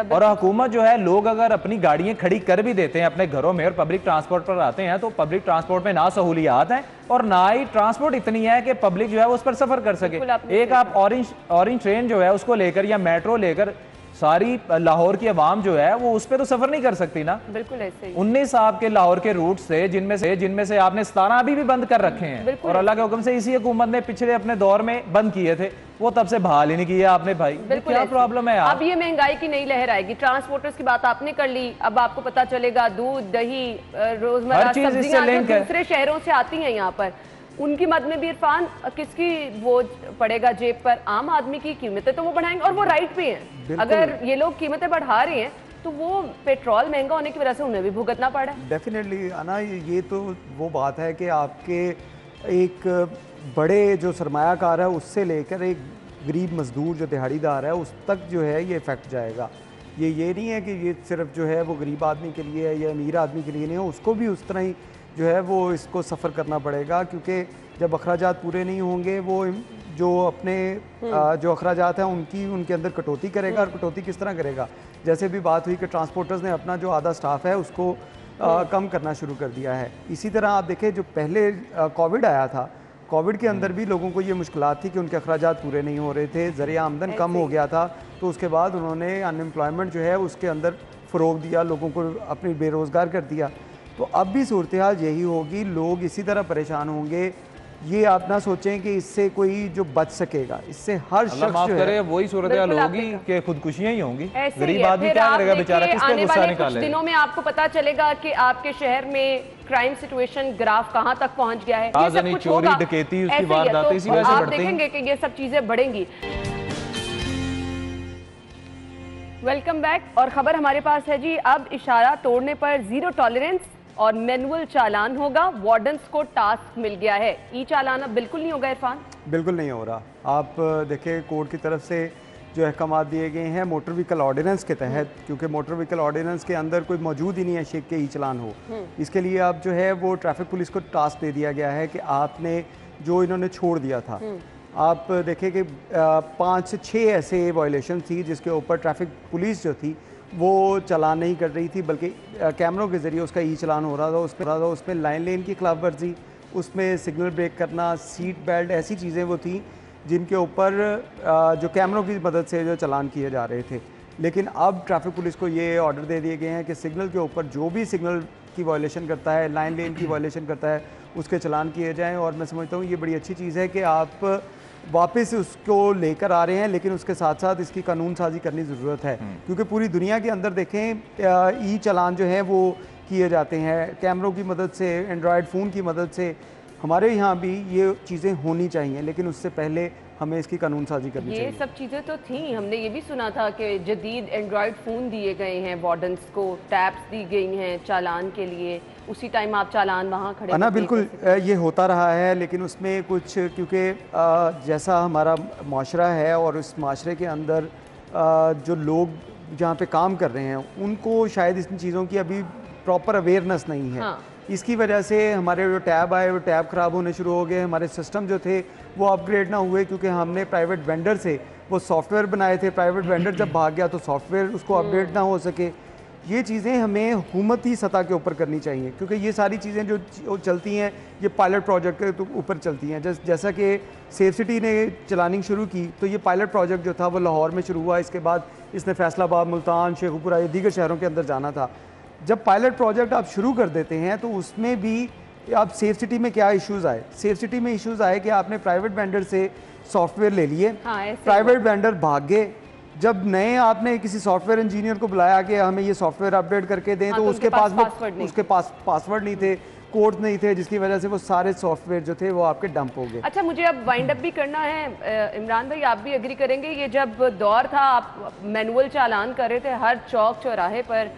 और हुकूमत जो है, लोग अगर अपनी गाड़ियां खड़ी कर भी देते हैं अपने घरों में और पब्लिक ट्रांसपोर्ट पर आते हैं, तो पब्लिक ट्रांसपोर्ट में ना सहूलियात हैं और ना ही ट्रांसपोर्ट इतनी है कि पब्लिक जो है उस पर सफर कर सके। एक आप ऑरेंज ट्रेन जो है उसको लेकर या मेट्रो लेकर सारी लाहौर की आवाम जो है वो उस पर तो सफर नहीं कर सकती ना। बिल्कुल ऐसे ही 19 आपके लाहौर के रूट से, जिनमें से आपने 17 अभी भी बंद कर रखे हैं, और अल्लाह के हुक्म से इसी हुकूमत ने पिछले अपने दौर में बंद किए थे, वो तब से बहाल ही नहीं किया आपने। भाई क्या प्रॉब्लम है अब ये महंगाई की नई लहर आएगी। ट्रांसपोर्टर्स की बात आपने कर ली, अब आपको पता चलेगा दूध, दही, रोजमर्रा सब्जियां दूसरे शहरों से आती हैं यहाँ पर, उनकी मद में भी इरफान किसकी बोझ पड़ेगा जेब पर? आम आदमी की। कीमतें तो वो बढ़ाएंगे, और वो राइट पे हैं। अगर ये लोग कीमतें बढ़ा रहे हैं तो वो पेट्रोल महंगा होने की वजह से उन्हें भी भुगतना पड़ा। डेफिनेटली अना, ये तो वो बात है कि आपके एक बड़े जो सरमायाकार है उससे लेकर एक गरीब मजदूर जो दिहाड़ीदार है उस तक जो है ये इफेक्ट जाएगा। ये नहीं है कि ये सिर्फ जो है वो गरीब आदमी के लिए है या अमीर आदमी के लिए नहीं है, उसको भी उस तरह ही जो है वो इसको सफ़र करना पड़ेगा, क्योंकि जब अखराजात पूरे नहीं होंगे, वो जो अपने जो अखराजात हैं उनके अंदर कटौती करेगा। और कटौती किस तरह करेगा? जैसे भी बात हुई कि ट्रांसपोर्टर्स ने अपना जो आधा स्टाफ है उसको कम करना शुरू कर दिया है। इसी तरह आप देखें, जो पहले कोविड आया था, कोविड के अंदर भी लोगों को ये मुश्किलात थी कि उनके अखराजात पूरे नहीं हो रहे थे, ज़रिया आमदन कम हो गया था, तो उसके बाद उन्होंने अनएम्प्लॉयमेंट जो है उसके अंदर फ़रोग दिया, लोगों को अपनी बेरोज़गार कर दिया। तो अब भी सूरत हाल यही होगी, लोग इसी तरह परेशान होंगे। ये आप ना सोचें कि इससे कोई जो बच सकेगा, इससे हर शख्स जो है वही सूरत हाल होगी कि खुदकुशियां ही होंगी। गरीब आदमी क्या करेगा बेचारा, किसके गुस्सा निकालेगा? कुछ दिनों में आपको पता चलेगा कि आपके शहर में क्राइम सिचुएशन ग्राफ कहां तक पहुंच गया है। ये सब कुछ चोरी होगा, डकैती, उसकी वारदातें इसी वजह से आप बढ़ती हैं। देखेंगे कि ये सब चीजें बढ़ेंगी। Welcome back. और खबर हमारे पास है जी, अब इशारा तोड़ने पर 0 टॉलरेंस और मैनुअल चालान होगा। वार्डन्स को टास्क मिल गया है। ई चालान अब बिल्कुल नहीं होगा इरफान? बिल्कुल नहीं हो रहा। आप देखें, कोर्ट की तरफ से जो अहकाम दिए गए हैं मोटर व्हीकल ऑर्डिनेंस के तहत, क्योंकि मोटर व्हीकल ऑर्डिनेंस के अंदर कोई मौजूद ही नहीं है शेख के ई चालान हो, इसके लिए अब जो है वो ट्रैफिक पुलिस को टास्क दे दिया गया है कि आपने जो इन्होंने छोड़ दिया था, आप देखें कि 5 से 6 ऐसे वायलेशन थी जिसके ऊपर ट्रैफिक पुलिस जो थी वो चालान नहीं कर रही थी, बल्कि कैमरों के ज़रिए उसका ई चालान हो रहा था। उसमें लाइन लेन की खिलाफ वर्जी, उसमें सिग्नल ब्रेक करना, सीट बेल्ट, ऐसी चीज़ें वो थी जिनके ऊपर जो कैमरों की मदद से जो चालान किए जा रहे थे। लेकिन अब ट्रैफिक पुलिस को ये ऑर्डर दे दिए गए हैं कि सिग्नल के ऊपर जो भी सिग्नल की वायलेशन करता है, लाइन लेन की वायलेशन करता है, उसके चालान किए जाएँ। और मैं समझता हूँ ये बड़ी अच्छी चीज़ है कि आप वापस उसको लेकर आ रहे हैं, लेकिन उसके साथ साथ इसकी कानून साजी करनी ज़रूरत है, क्योंकि पूरी दुनिया के अंदर देखें ई चालान जो है वो किए जाते हैं कैमरों की मदद से, एंड्रॉयड फ़ोन की मदद से। हमारे यहाँ भी ये चीज़ें होनी चाहिए, लेकिन उससे पहले हमें इसकी कानून साजी करनी चाहिए। ये सब चीज़ें तो थी, हमने ये भी सुना था कि जदीद एंड्रॉयड फ़ोन दिए गए हैं वार्डन्स को, टैब्स दी गई हैं चालान के लिए, उसी टाइम आप चालान वहाँ खड़े ना। बिल्कुल ये होता रहा है, लेकिन उसमें कुछ, क्योंकि जैसा हमारा माशरा है और उस माशरे के अंदर जो लोग जहाँ पे काम कर रहे हैं उनको शायद इन चीज़ों की अभी प्रॉपर अवेयरनेस नहीं है। हाँ। इसकी वजह से हमारे जो टैब आए वो टैब ख़राब होने शुरू हो गए, हमारे सिस्टम जो थे वो अपग्रेड ना हुए, क्योंकि हमने प्राइवेट वेंडर से वो सॉफ्टवेयर बनाए थे। प्राइवेट वेंडर जब भाग गया तो सॉफ्टवेयर उसको अपडेट ना हो सके। ये चीज़ें हमें हुकूमती सतह के ऊपर करनी चाहिए, क्योंकि ये सारी चीज़ें जो चलती हैं ये पायलट प्रोजेक्ट के तो ऊपर चलती हैं। जैसा कि सेफ सिटी ने चलानी शुरू की, तो ये पायलट प्रोजेक्ट जो था वो लाहौर में शुरू हुआ, इसके बाद इसने फैसलाबाद, मुल्तान, शेखुपुरा, ये दीगर शहरों के अंदर जाना था। जब पायलट प्रोजेक्ट आप शुरू कर देते हैं तो उसमें भी अब सेफ सिटी में क्या इश्यूज़ आए, सेफ सिटी में इश्यूज़ आए कि आपने प्राइवेट वेंडर से सॉफ्टवेयर ले लिए, प्राइवेट वेंडर भाग गए। जब नए आपने किसी सॉफ्टवेयर इंजीनियर को बुलाया कि हमें ये सॉफ्टवेयर अपडेट करके दें, तो उसके पास पासवर्ड नहीं थे, कोड्स नहीं थे, जिसकी वजह से वो सारे सॉफ्टवेयर जो थे वो आपके डंप हो गए। अच्छा, मुझे अब वाइंड अप भी करना है। इमरान भाई, आप भी एग्री करेंगे, ये जब दौर था आप मैनुअल चालान कर रहे थे, हर चौक चौराहे पर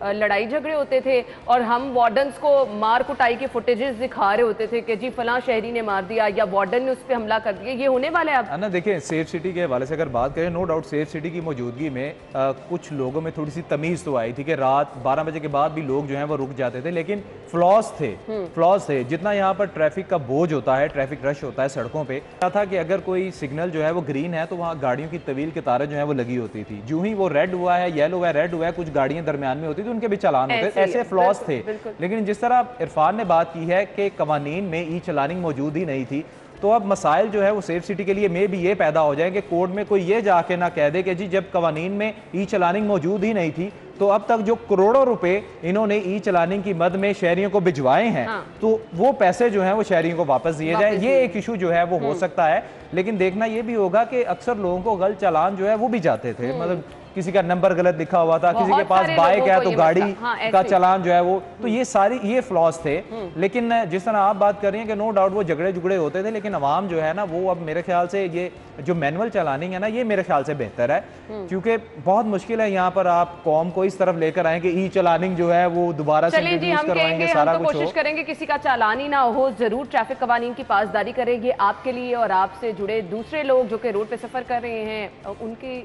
लड़ाई झगड़े होते थे और हम वार्डन्स को मार कुटाई के फुटेजेस दिखा रहे होते थे कि जी फलां शहरी ने मार दिया या वार्डन ने उस पर हमला कर दिया। ये होने वाला है अब। ना देखें, सेफ सिटी के हवाले से अगर बात करें, नो डाउट सेफ सिटी की मौजूदगी में कुछ लोगों में थोड़ी सी तमीज़ तो आई थी कि रात 12 बजे के बाद भी लोग जो हैं वो रुक जाते थे, लेकिन फ्लॉज थे। जितना यहाँ पर ट्रैफिक का बोझ होता है, ट्रैफिक रश होता है सड़कों पर, क्या था कि अगर कोई सिग्नल जो है वो ग्रीन है तो वहाँ गाड़ियों की तवील कतारें जो है वो लगी होती थी। जो ही वो रेड हुआ है, येलो हुआ है, रेड हुआ है, कुछ गाड़ियाँ दरमियान में होती थी, उनके भी चालान होते, ऐसे फ्लॉज थे। लेकिन जिस तरह इरफान ने बात की है कि कवानीन में ई चलानिंग मौजूद ही नहीं थी, तो अब मसाइल जो है वो सेफ सिटी के लिए में भी ये पैदा हो जाए कि कोर्ट में कोई ये जाके ना कह दे कि जी जब कवानीन में ई चलानिंग मौजूद ही नहीं थी तो अब तक जो करोड़ों रुपए इन्होंने ई चलानिंग की मद में शहरियों को भिजवाए हैं, तो वो पैसे जो हैं वो शहरियों को वापस दिए जाए। ये एक इशू जो है वो हो सकता है, लेकिन देखना ये भी होगा कि अक्सर लोगों को गलत चालान जो है वो भी जाते थे, मतलब किसी का नंबर गलत लिखा हुआ था, किसी के पास बाइक है तो गाड़ी का चालान जो है वो, तो ये फ्लॉज थे। लेकिन जिस तरह आप बात कर रही हैं कि नो डाउट वो झगड़े जुगड़े होते थे, लेकिन अवाम जो है ना वो अब मेरे ख्याल से ये जो मैनुअल चलानिंग है ना, ये मेरे ख्याल से बेहतर है, क्योंकि बहुत मुश्किल है यहाँ पर आप कौम को इस तरफ लेकर आए कि ई चलानिंग जो है वो दोबारा से इंट्रोड्यूस करवाएंगे, सारा कुछ कोशिश करेंगे किसी का चालान ही ना हो, जरूर ट्रैफिक कवानीन की पासदारी करेंगे आपके लिए और आपसे जुड़े दूसरे लोग जो कि रोड पे सफर कर रहे हैं उनकी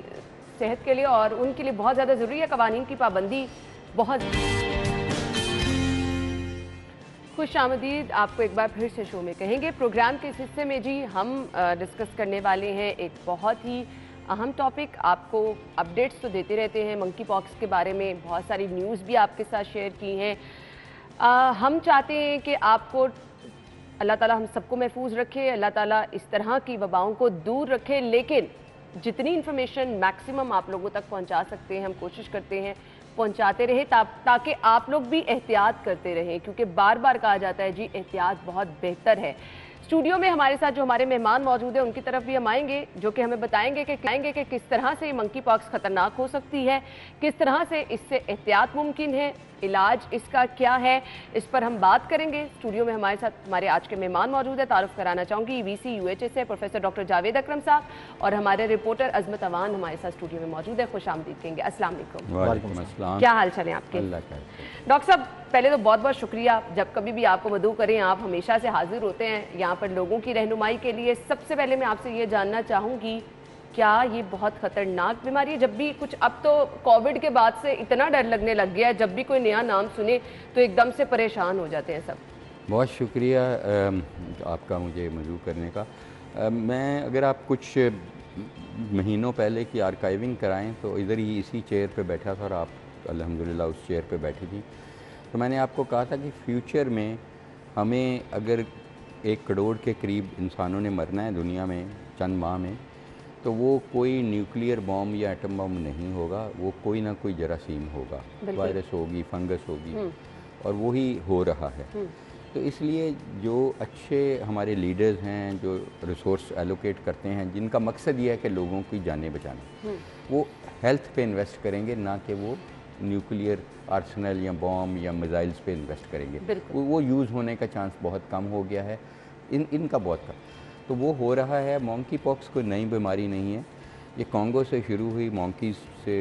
सेहत के लिए, और उनके लिए बहुत ज़्यादा ज़रूरी है कवानीन की पाबंदी। बहुत खुश आमदीद आपको एक बार फिर से शो में कहेंगे। प्रोग्राम के इस हिस्से में जी हम डिस्कस करने वाले हैं एक बहुत ही अहम टॉपिक। आपको अपडेट्स तो देते रहते हैं मंकी पॉक्स के बारे में, बहुत सारी न्यूज़ भी आपके साथ शेयर की हैं। हम चाहते हैं कि आपको अल्लाह ताला हम सबको महफूज रखे, अल्लाह ताला इस तरह की वबाओं को दूर रखे, लेकिन जितनी इन्फॉर्मेशन मैक्सिमम आप लोगों तक पहुंचा सकते हैं हम कोशिश करते हैं पहुंचाते रहे, ताकि आप लोग भी एहतियात करते रहें, क्योंकि बार बार कहा जाता है जी एहतियात बहुत बेहतर है। स्टूडियो में हमारे साथ जो हमारे मेहमान मौजूद हैं उनकी तरफ भी हम आएंगे, जो कि हमें बताएंगे कि किस तरह से मंकी पॉक्स खतरनाक हो सकती है, किस तरह से इससे एहतियात मुमकिन है, इलाज इसका क्या है, इस पर हम बात करेंगे। स्टूडियो में हमारे साथ हमारे आज के मेहमान मौजूद है। तारुफ कराना चाहूँगी VC UHS से प्रोफेसर डॉक्टर जावेद अकरम साहब, और हमारे रिपोर्टर अजमत अवान हमारे साथ स्टूडियो में मौजूद है। खुश आमदीद कहेंगे। अस्सलाम वालेकुम, क्या हाल चाल है आपके? डॉक्टर साहब, पहले तो बहुत बहुत शुक्रिया, जब कभी भी आपको मदऊ करें आप हमेशा से हाजिर होते हैं यहाँ पर लोगों की रहनुमाई के लिए। सबसे पहले मैं आपसे ये जानना चाहूँगी, क्या ये बहुत ख़तरनाक बीमारी है? जब भी कुछ, अब तो कोविड के बाद से इतना डर लगने लग गया है, जब भी कोई नया नाम सुने तो एकदम से परेशान हो जाते हैं सब। बहुत शुक्रिया आपका मुझे मौजू करने का। मैं अगर आप कुछ महीनों पहले की आर्काइविंग कराएं तो इधर ही इसी चेयर पे बैठा था और आप अल्हम्दुलिल्लाह उस चेयर पे बैठी थी, तो मैंने आपको कहा था कि फ्यूचर में हमें अगर 1 करोड़ के करीब इंसानों ने मरना है दुनिया में चंद माह में, तो वो कोई न्यूक्लियर बॉम्ब या एटम बॉम्ब नहीं होगा, वो कोई ना कोई जरासीम होगा, वायरस होगी, फंगस होगी, और वही हो रहा है। तो इसलिए जो अच्छे हमारे लीडर्स हैं जो रिसोर्स एलोकेट करते हैं, जिनका मकसद ये है कि लोगों की जानें बचाना, वो हेल्थ पे इन्वेस्ट करेंगे, ना कि वो न्यूक्लियर आर्सेनल या बॉम्ब या मिसाइल्स पे इन्वेस्ट करेंगे। वो यूज़ होने का चांस बहुत कम हो गया है, इनका बहुत कम, तो वो हो रहा है। मंकी पॉक्स कोई नई बीमारी नहीं है, ये कॉन्गो से शुरू हुई, मंकीज़ से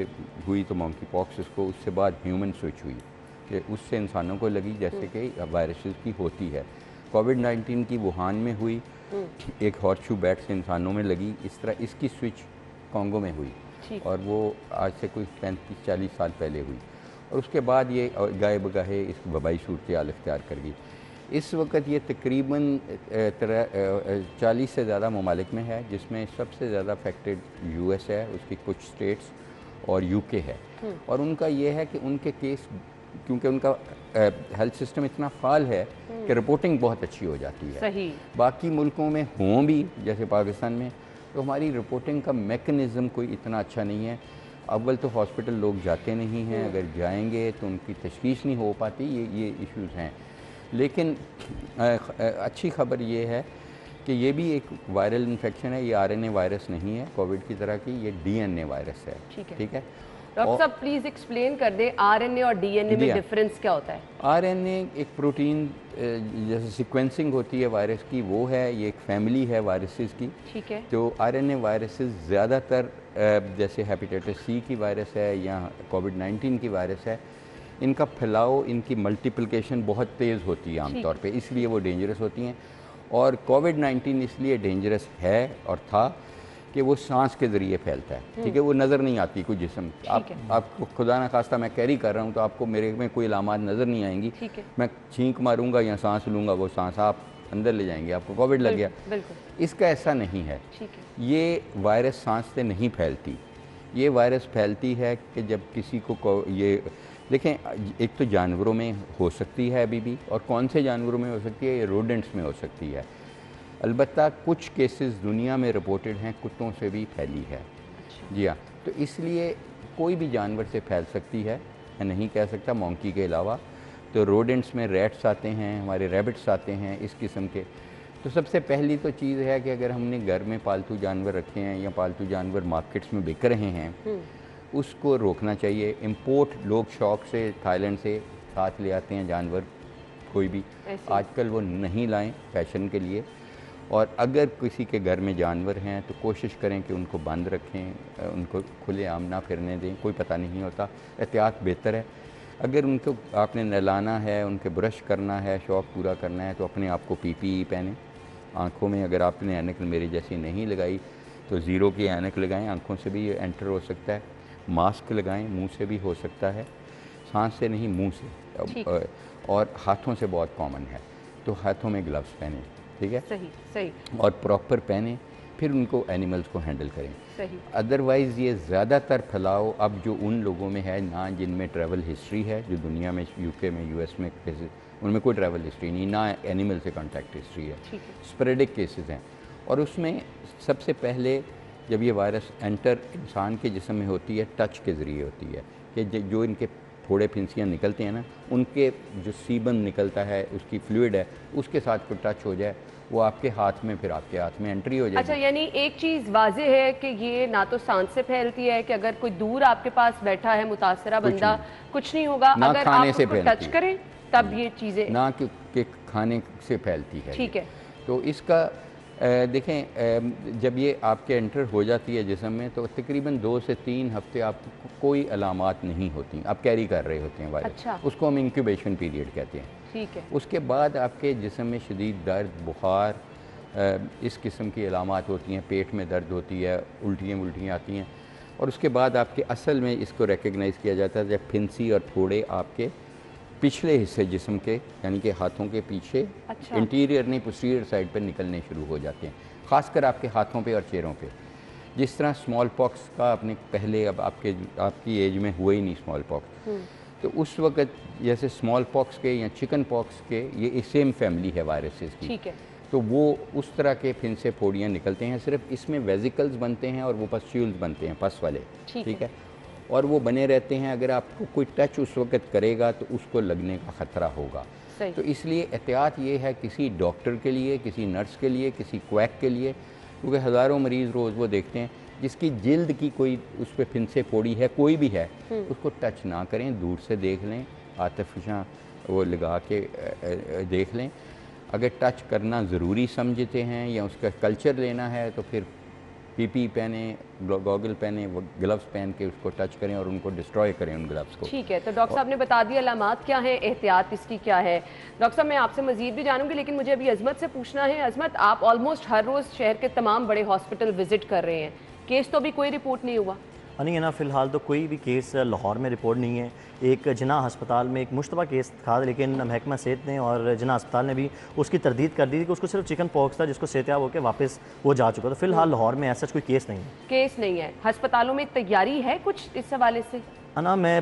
हुई तो मंकी पॉक्स इसको, उससे बाद ह्यूमन स्विच हुई कि उससे इंसानों को लगी, जैसे कि वायरसेस की होती है। कोविड-19 की वुहान में हुई, एक हॉर्सशू बैट से इंसानों में लगी, इस तरह इसकी स्विच कॉन्गो में हुई, और वो आज से कोई 35-40 साल पहले हुई, और उसके बाद ये गाए बगाहे इस वबाई सूरत-ए-हाल इख्तियार कर गई। इस वक्त ये तकरीबन 40 से ज़्यादा ममालिक में है, जिसमें सबसे ज़्यादा अफेक्टेड US है, उसकी कुछ स्टेट्स, और यूके है। और उनका ये है कि उनके केस, क्योंकि उनका हेल्थ सिस्टम इतना फाल है कि रिपोर्टिंग बहुत अच्छी हो जाती है। सही। बाकी मुल्कों में हों भी, जैसे पाकिस्तान में, तो हमारी रिपोर्टिंग का मैकेनिज़्म कोई इतना अच्छा नहीं है। अव्वल तो हॉस्पिटल लोग जाते नहीं हैं, अगर जाएंगे तो उनकी तशख़ीस नहीं हो पाती, ये इश्यूज़ हैं। लेकिन अच्छी खबर ये है कि ये भी एक वायरल इन्फेक्शन है, ये आरएनए वायरस नहीं है कोविड की तरह की, ये डीएनए वायरस है। ठीक है डॉक्टर साहब प्लीज़ एक्सप्लेन कर दें आरएनए और डीएनए में डिफरेंस क्या होता है? आरएनए एक प्रोटीन जैसे सीक्वेंसिंग होती है वायरस की, वो है, ये एक फैमिली है वायरसेस की। ठीक है। तो आरएनए वायरसेस ज़्यादातर जैसे हेपेटाइटिस सी की वायरस है या कोविड-19 की वायरस है, इनका फैलाव, इनकी मल्टीप्लिकेशन बहुत तेज़ होती है आमतौर पे, इसलिए वो डेंजरस होती हैं। और कोविड-19 इसलिए डेंजरस है और था कि वो सांस के ज़रिए फैलता है। ठीक है, वो नज़र नहीं आती कोई जिस्म। आपको खुदा न खास्ता मैं कैरी कर रहा हूँ तो आपको मेरे में कोई अलामात नज़र नहीं आएंगी। मैं छींक मारूंगा या सांस लूँगा, वो सांस आप अंदर ले जाएंगे, आपको कोविड लग गया। इसका ऐसा नहीं है। ये वायरस सांस से नहीं फैलती। ये वायरस फैलती है कि जब किसी को ये देखें, एक तो जानवरों में हो सकती है अभी भी, और कौन से जानवरों में हो सकती है, ये रोडेंट्स में हो सकती है। अलबत्ता कुछ केसेस दुनिया में रिपोर्टेड हैं कुत्तों से भी फैली है। जी हाँ, तो इसलिए कोई भी जानवर से फैल सकती है, मैं नहीं कह सकता मॉन्की के अलावा। तो रोडेंट्स में रैट्स आते हैं, हमारे रैबिट्स आते हैं, इस किस्म के। तो सबसे पहली तो चीज़ है कि अगर हमने घर में पालतू जानवर रखे हैं या पालतू जानवर मार्केट्स में बिक रहे हैं, उसको रोकना चाहिए। इंपोर्ट लोग शौक से थाईलैंड से साथ ले आते हैं जानवर, कोई भी आजकल वो नहीं लाएं फैशन के लिए। और अगर किसी के घर में जानवर हैं तो कोशिश करें कि उनको बंद रखें, उनको खुले आम ना फिरने दें, कोई पता नहीं होता, एहतियात बेहतर है। अगर उनको आपने नहलाना है, उनके ब्रश करना है, शौक़ पूरा करना है, तो अपने आप को पीपीई पहने। आँखों में अगर आपने ऐनक मेरी जैसी नहीं लगाई तो ज़ीरो की ऐनक लगाएं, आँखों से भी एंटर हो सकता है। मास्क लगाएं, मुंह से भी हो सकता है, सांस से नहीं मुंह से। और हाथों से बहुत कॉमन है, तो हाथों में ग्लव्स पहने। ठीक है, सही और प्रॉपर पहने, फिर उनको एनिमल्स को हैंडल करें। सही। अदरवाइज़ ये ज़्यादातर फैलाव अब जो उन लोगों में है ना जिनमें ट्रैवल हिस्ट्री है, जो दुनिया में यूके में यूएस में केसेस, उनमें कोई ट्रैवल हिस्ट्री नहीं, ना एनिमल से कॉन्टैक्ट हिस्ट्री है, स्प्रेडिक केसेस हैं। और उसमें सबसे पहले जब ये वायरस एंटर इंसान के जिस्म में होती है, टच के ज़रिए होती है, कि जो इनके फोड़े फिंसियाँ निकलते हैं ना, उनके जो सीबम निकलता है, उसकी फ्लूइड है, उसके साथ कोई टच हो जाए, वो आपके हाथ में, फिर आपके हाथ में एंट्री हो जाएगी। अच्छा, यानी एक चीज़ वाज़ेह है कि ये ना तो सांस से फैलती है, कि अगर कोई दूर आपके पास बैठा है मुतासरा बंदा, कुछ नहीं होगा, अगर आप उसको टच करें तब ये चीज़ें, ना कि खाने से फैलती है। ठीक है। तो इसका देखें, जब ये आपके एंटर हो जाती है जिस्म में, तो तकरीबन 2 से 3 हफ्ते आपको कोई अलामात नहीं होती, आप कैरी कर रहे होते हैं वायरस। अच्छा। उसको हम इंक्यूबेशन पीरियड कहते हैं। ठीक है। उसके बाद आपके जिस्म में शदीद दर्द, बुखार, इस किस्म की अलामात होती हैं, पेट में दर्द होती है, उल्टियाँ आती हैं। और उसके बाद आपके असल में इसको रिकग्नाइज़ किया जाता है जब फिंसी और फोड़े आपके पिछले हिस्से जिस्म के, यानी कि हाथों के पीछे, अच्छा। इंटीरियर नहीं पोस्टीरियर साइड पर निकलने शुरू हो जाते हैं, ख़ासकर आपके हाथों पे और चेहरों पे। जिस तरह स्मॉल पॉक्स का आपने पहले, अब आपकी एज में हुआ ही नहीं स्मॉल पॉक्स, तो उस वक्त जैसे स्मॉल पॉक्स के या चिकन पॉक्स के, ये सेम फैमिली है वायरसेस की। ठीक है। तो वो उस तरह के फिंसे फोड़ियाँ निकलते हैं, सिर्फ इसमें वेजिकल्स बनते हैं और वो पस्ट्यूल्स बनते हैं, पस वाले। ठीक है, और वो बने रहते हैं। अगर आपको कोई टच उस वक्त करेगा तो उसको लगने का ख़तरा होगा। तो इसलिए एहतियात ये है किसी डॉक्टर के लिए, किसी नर्स के लिए, किसी क्वैक के लिए, क्योंकि हज़ारों मरीज़ रोज़ वो देखते हैं जिसकी जिल्द की कोई उस पर फिंसे फोड़ी है, कोई भी है, उसको टच ना करें, दूर से देख लें, आतिफिशा वो लगा के देख लें। अगर टच करना ज़रूरी समझते हैं या उसका कल्चर लेना है तो फिर पीपी पहने, गॉगल पहने, ग्लव्स पहन के उसको टच करें और उनको डिस्ट्रॉय करें उन ग्लव्स को। ठीक है, तो डॉक्टर साहब ने बता दिया अलामात क्या है, एहतियात इसकी क्या है। डॉक्टर साहब मैं आपसे मजीद भी जानूंगी, लेकिन मुझे अभी अजमत से पूछना है। अजमत, आप ऑलमोस्ट हर रोज़ शहर के तमाम बड़े हॉस्पिटल विजिट कर रहे हैं, केस तो अभी कोई रिपोर्ट नहीं हुआ? नहीं है ना, फ़िलहाल तो कोई भी केस लाहौर में रिपोर्ट नहीं है। एक जिना अस्पताल में एक मुश्तबा केस था, लेकिन महकमा सेहत ने और जिना अस्पताल ने भी उसकी तरदीद कर दी थी कि उसको सिर्फ चिकन पॉक्स था, जिसको सेहतियाब होकर वापस वो जा चुका। तो फिलहाल लाहौर में ऐसा कोई केस नहीं है। केस नहीं है। अस्पतालों में तैयारी है कुछ इस हवाले से? ना मैं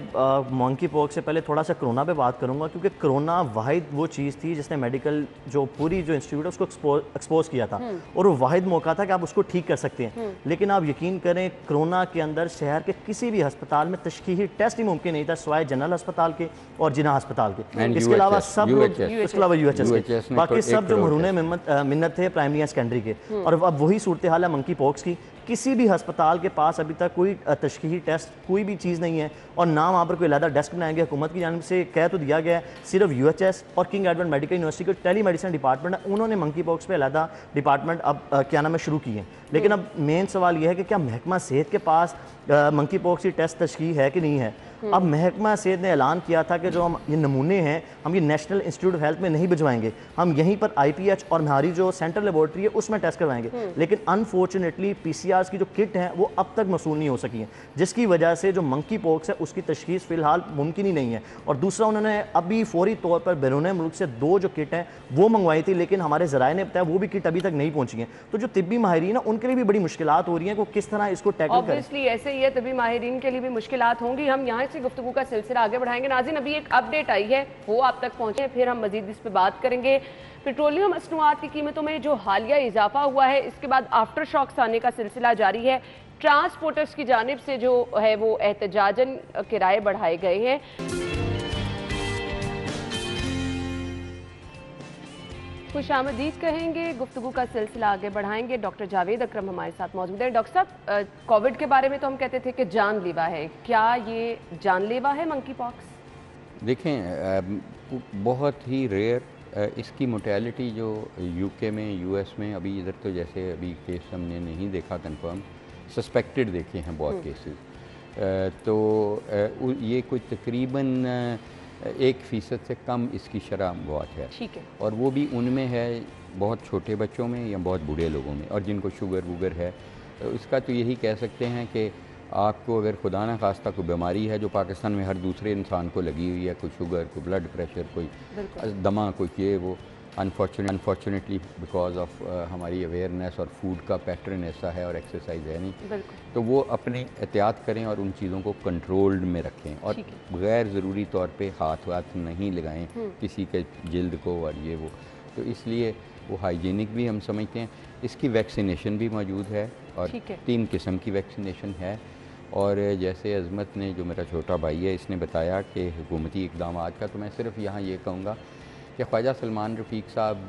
मंकी पॉक्स से पहले थोड़ा सा कोरोना पे बात करूंगा, क्योंकि कोरोना वाहिद वो चीज़ थी जिसने मेडिकल जो पूरी जो इंस्टीट्यूट है उसको एक्सपोज किया था, और वो वाहिद मौका था कि आप उसको ठीक कर सकते हैं। लेकिन आप यकीन करें, कोरोना के अंदर शहर के किसी भी अस्पताल में तशखीही टेस्ट ही मुमकिन नहीं था, सिवाय जनरल अस्पताल के और जिना अस्पताल के। इसके अलावा सब लोग, इसके अलावा UHS, बाकी सब जो महरूने मिन्नत थे प्राइमरी एंड सेकेंडरी के। और अब वही सूरत हाल है मंकी पॉक्स की। किसी भी अस्पताल के पास अभी तक कोई तशखीही टेस्ट कोई भी चीज़ नहीं है, और ना वहाँ पर कोई अलहदा डेस्क बनाएंगे। हुकूमत की जानिब से कह तो दिया गया है, सिर्फ UHS और किंग एडवर्ड मेडिकल यूनिवर्सिटी के टेली मेडिसिन डिपार्टमेंट है, उन्होंने मंकी पॉक्स पे अलहदा डिपार्टमेंट अब क्या नाम है शुरू किए हैं। लेकिन अब मेन सवाल यह है कि क्या महकमा सेहत के पास मंकी पॉक्स की टेस्ट तशखीह है कि नहीं है। अब महकमा सेहत ने ऐलान किया था कि जो हम ये नमूने हैं हम ये नेशनल इंस्टीट्यूट ऑफ हेल्थ में नहीं भिजवाएंगे, हम यहीं पर IPH और हमारी जो सेंट्रल लेबॉर्ट्री है उसमें टेस्ट करवाएंगे। लेकिन अनफॉर्चुनेटली PCRs की जो किट हैं वो अब तक मसूल नहीं हो सकी हैं, जिसकी वजह से जो मंकी पॉक्स है उसकी तशखीस फिलहाल मुमकिन ही नहीं है। और दूसरा, उन्होंने अभी फौरी तौर पर बैरून मुल्क से 2 जो किट हैं वो मंगवाई थी, लेकिन हमारे ज़राए ने बताया वो भी किट अभी तक नहीं पहुंची हैं। तो जो तिब्बी माहिरीन है उनके लिए भी बड़ी मुश्किलात हो रही हैं कि वो किस तरह इसको टैकल करें। ऑब्वियसली ऐसे ही है, तभी माहिरीन के लिए भी मुश्किलात होंगी। हम यहाँ से गुफ्तगू का सिलसिला आगे बढ़ाएंगे। नाज़रीन, अभी एक अपडेट आई है, वो आप तक पहुँचे, फिर हम मजीद इस पर बात करेंगे। पेट्रोलियम मसनूआत की कीमतों में जो हालिया इजाफा हुआ है, इसके बाद आफ्टर शॉक्स आने का सिलसिला जारी है। ट्रांसपोर्टर्स की जानिब से जो है वो एहतजाजन किराए बढ़ाए गए हैं। खुशामदीद कहेंगे, गुफ्तगू का सिलसिला आगे बढ़ाएंगे। डॉक्टर जावेद अकरम हमारे साथ मौजूद हैं। डॉक्टर साहब, कोविड के बारे में तो हम कहते थे कि जानलेवा है, क्या ये जानलेवा है मंकी पॉक्स? देखें, बहुत ही रेयर इसकी मोर्टेलिटी जो UK में, US में, अभी इधर तो जैसे अभी केस हमने नहीं देखा कंफर्म, सस्पेक्टेड देखे हैं बहुत केसेस। तो ये कोई तकरीबन 1% से कम इसकी शरह बहुत है। ठीक है। और वो भी उनमें है बहुत छोटे बच्चों में या बहुत बूढ़े लोगों में, और जिनको शुगर वुगर है। तो इसका तो यही कह सकते हैं कि आपको अगर खुदा न खास्ता कोई बीमारी है जो पाकिस्तान में हर दूसरे इंसान को लगी हुई है, कोई शुगर, कोई ब्लड प्रेशर, कोई दमा, कोई ये वो, अनफॉर्चुनेटली बिकॉज ऑफ हमारी अवेयरनेस और फूड का पैटर्न ऐसा है और एक्सरसाइज है नहीं, तो वो अपने एहतियात करें और उन चीज़ों को कंट्रोल्ड में रखें, और गैर ज़रूरी तौर पे हाथ नहीं लगाएं किसी के जिल्द को और ये वो। तो इसलिए वो हाइजीनिक भी हम समझते हैं। इसकी वैक्सीनेशन भी मौजूद है, और 3 किस्म की वैक्सीनेशन है। और जैसे अज़मत ने, जो मेरा छोटा भाई है, इसने बताया कि हुकूमती इक़दाम का, तो मैं सिर्फ यहाँ ये कहूँगा कि ख्वाजा सलमान रफ़ीक साहब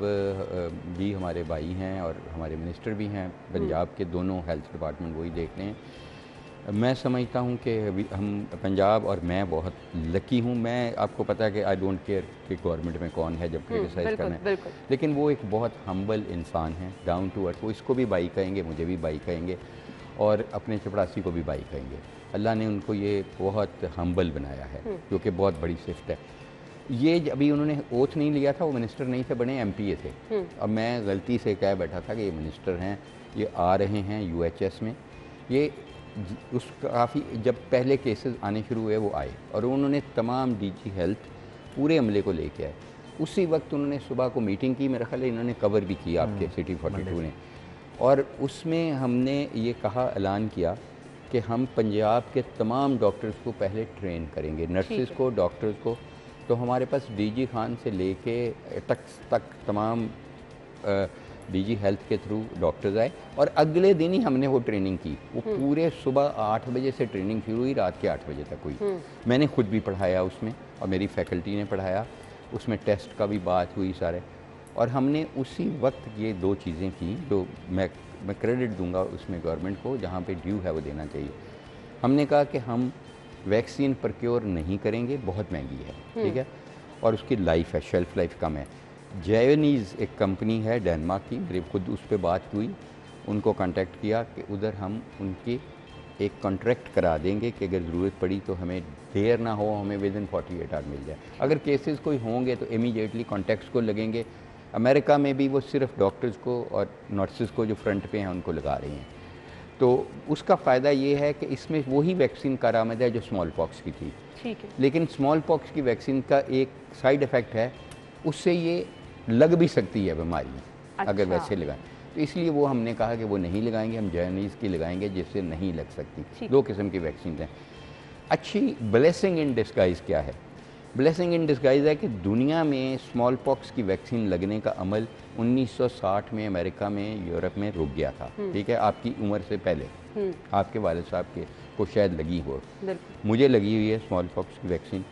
भी हमारे भाई हैं और हमारे मिनिस्टर भी हैं पंजाब के, दोनों हेल्थ डिपार्टमेंट वही देख रहे हैं। मैं समझता हूँ कि हम पंजाब और मैं बहुत लकी हूँ। मैं, आपको पता है कि आई डोंट केयर कि गवर्नमेंट में कौन है जब क्रिटिसाइज़ करना है, लेकिन वो एक बहुत हम्बल इंसान है, डाउन टू अर्थ। वो इसको भी बाई कहेंगे, मुझे भी बाई कहेंगे, और अपने चपरासी को भी बाई कहेंगे। अल्लाह ने उनको ये बहुत हम्बल बनाया है, जो कि बहुत बड़ी सिफ्त है। ये अभी उन्होंने ओथ नहीं लिया था, वो मिनिस्टर नहीं थे, बने MPA थे। अब मैं गलती से कह बैठा था कि ये मिनिस्टर हैं, ये आ रहे हैं UHS में। ये उस काफ़ी, जब पहले केसेस आने शुरू हुए वो आए, और उन्होंने तमाम DG हेल्थ पूरे अमले को लेके आए। उसी वक्त उन्होंने सुबह को मीटिंग की, मेरा ख्याल है इन्होंने कवर भी किया आपके सिटी 42 ने, और उसमें हमने ये कहा, ऐलान किया कि हम पंजाब के तमाम डॉक्टर्स को पहले ट्रेन करेंगे, नर्सेज़ को, डॉक्टर्स को। तो हमारे पास DG खान से लेके तक तमाम DG हेल्थ के थ्रू डॉक्टर्स आए, और अगले दिन ही हमने वो ट्रेनिंग की। वो पूरे सुबह 8 बजे से ट्रेनिंग शुरू हुई, रात के 8 बजे तक हुई। मैंने खुद भी पढ़ाया उसमें, और मेरी फैकल्टी ने पढ़ाया उसमें, टेस्ट का भी बात हुई सारे। और हमने उसी वक्त ये 2 चीज़ें की जो मैं क्रेडिट दूंगा उसमें गवर्नमेंट को, जहाँ पे ड्यू है वो देना चाहिए। हमने कहा कि हम वैक्सीन प्रक्योर नहीं करेंगे, बहुत महंगी है, ठीक है, और उसकी लाइफ है, शेल्फ लाइफ कम है। जैवनीज़ एक कंपनी है डेनमार्क की, मेरे खुद उस पर बात हुई, उनको कांटेक्ट किया कि उधर हम उनकी एक कॉन्ट्रैक्ट करा देंगे कि अगर ज़रूरत पड़ी तो हमें देर ना हो, हमें विदिन 48 आवर मिल जाए। अगर केसेस कोई होंगे तो इमीडिएटली कॉन्टैक्ट्स को लगेंगे। अमेरिका में भी वो सिर्फ डॉक्टर्स को और नर्सेज़ को जो फ्रंट पे हैं उनको लगा रही हैं। तो उसका फ़ायदा ये है कि इसमें वही वैक्सीन कारआमद है जो स्मॉल पॉक्स की थी, ठीक है। लेकिन स्मॉल पॉक्स की वैक्सीन का एक साइड इफ़ेक्ट है, उससे ये लग भी सकती है बीमारी अगर अच्छा। वैसे लगाएं, तो इसलिए वो हमने कहा कि वो नहीं लगाएंगे, हम जर्नीज़ की लगाएंगे जिससे नहीं लग सकती। ठीक। 2 किस्म की वैक्सीन हैं। अच्छी ब्लेसिंग इन डिस्गाइज़ क्या है? ब्लेसिंग इन डिस्गाइज़ है कि दुनिया में स्मॉल पॉक्स की वैक्सीन लगने का अमल 1960 में अमेरिका में, यूरोप में रुक गया था, ठीक है, आपकी उम्र से पहले। आपके वालिद साहब के को शायद लगी हो, मुझे लगी हुई है स्मॉल पॉक्स की वैक्सीन।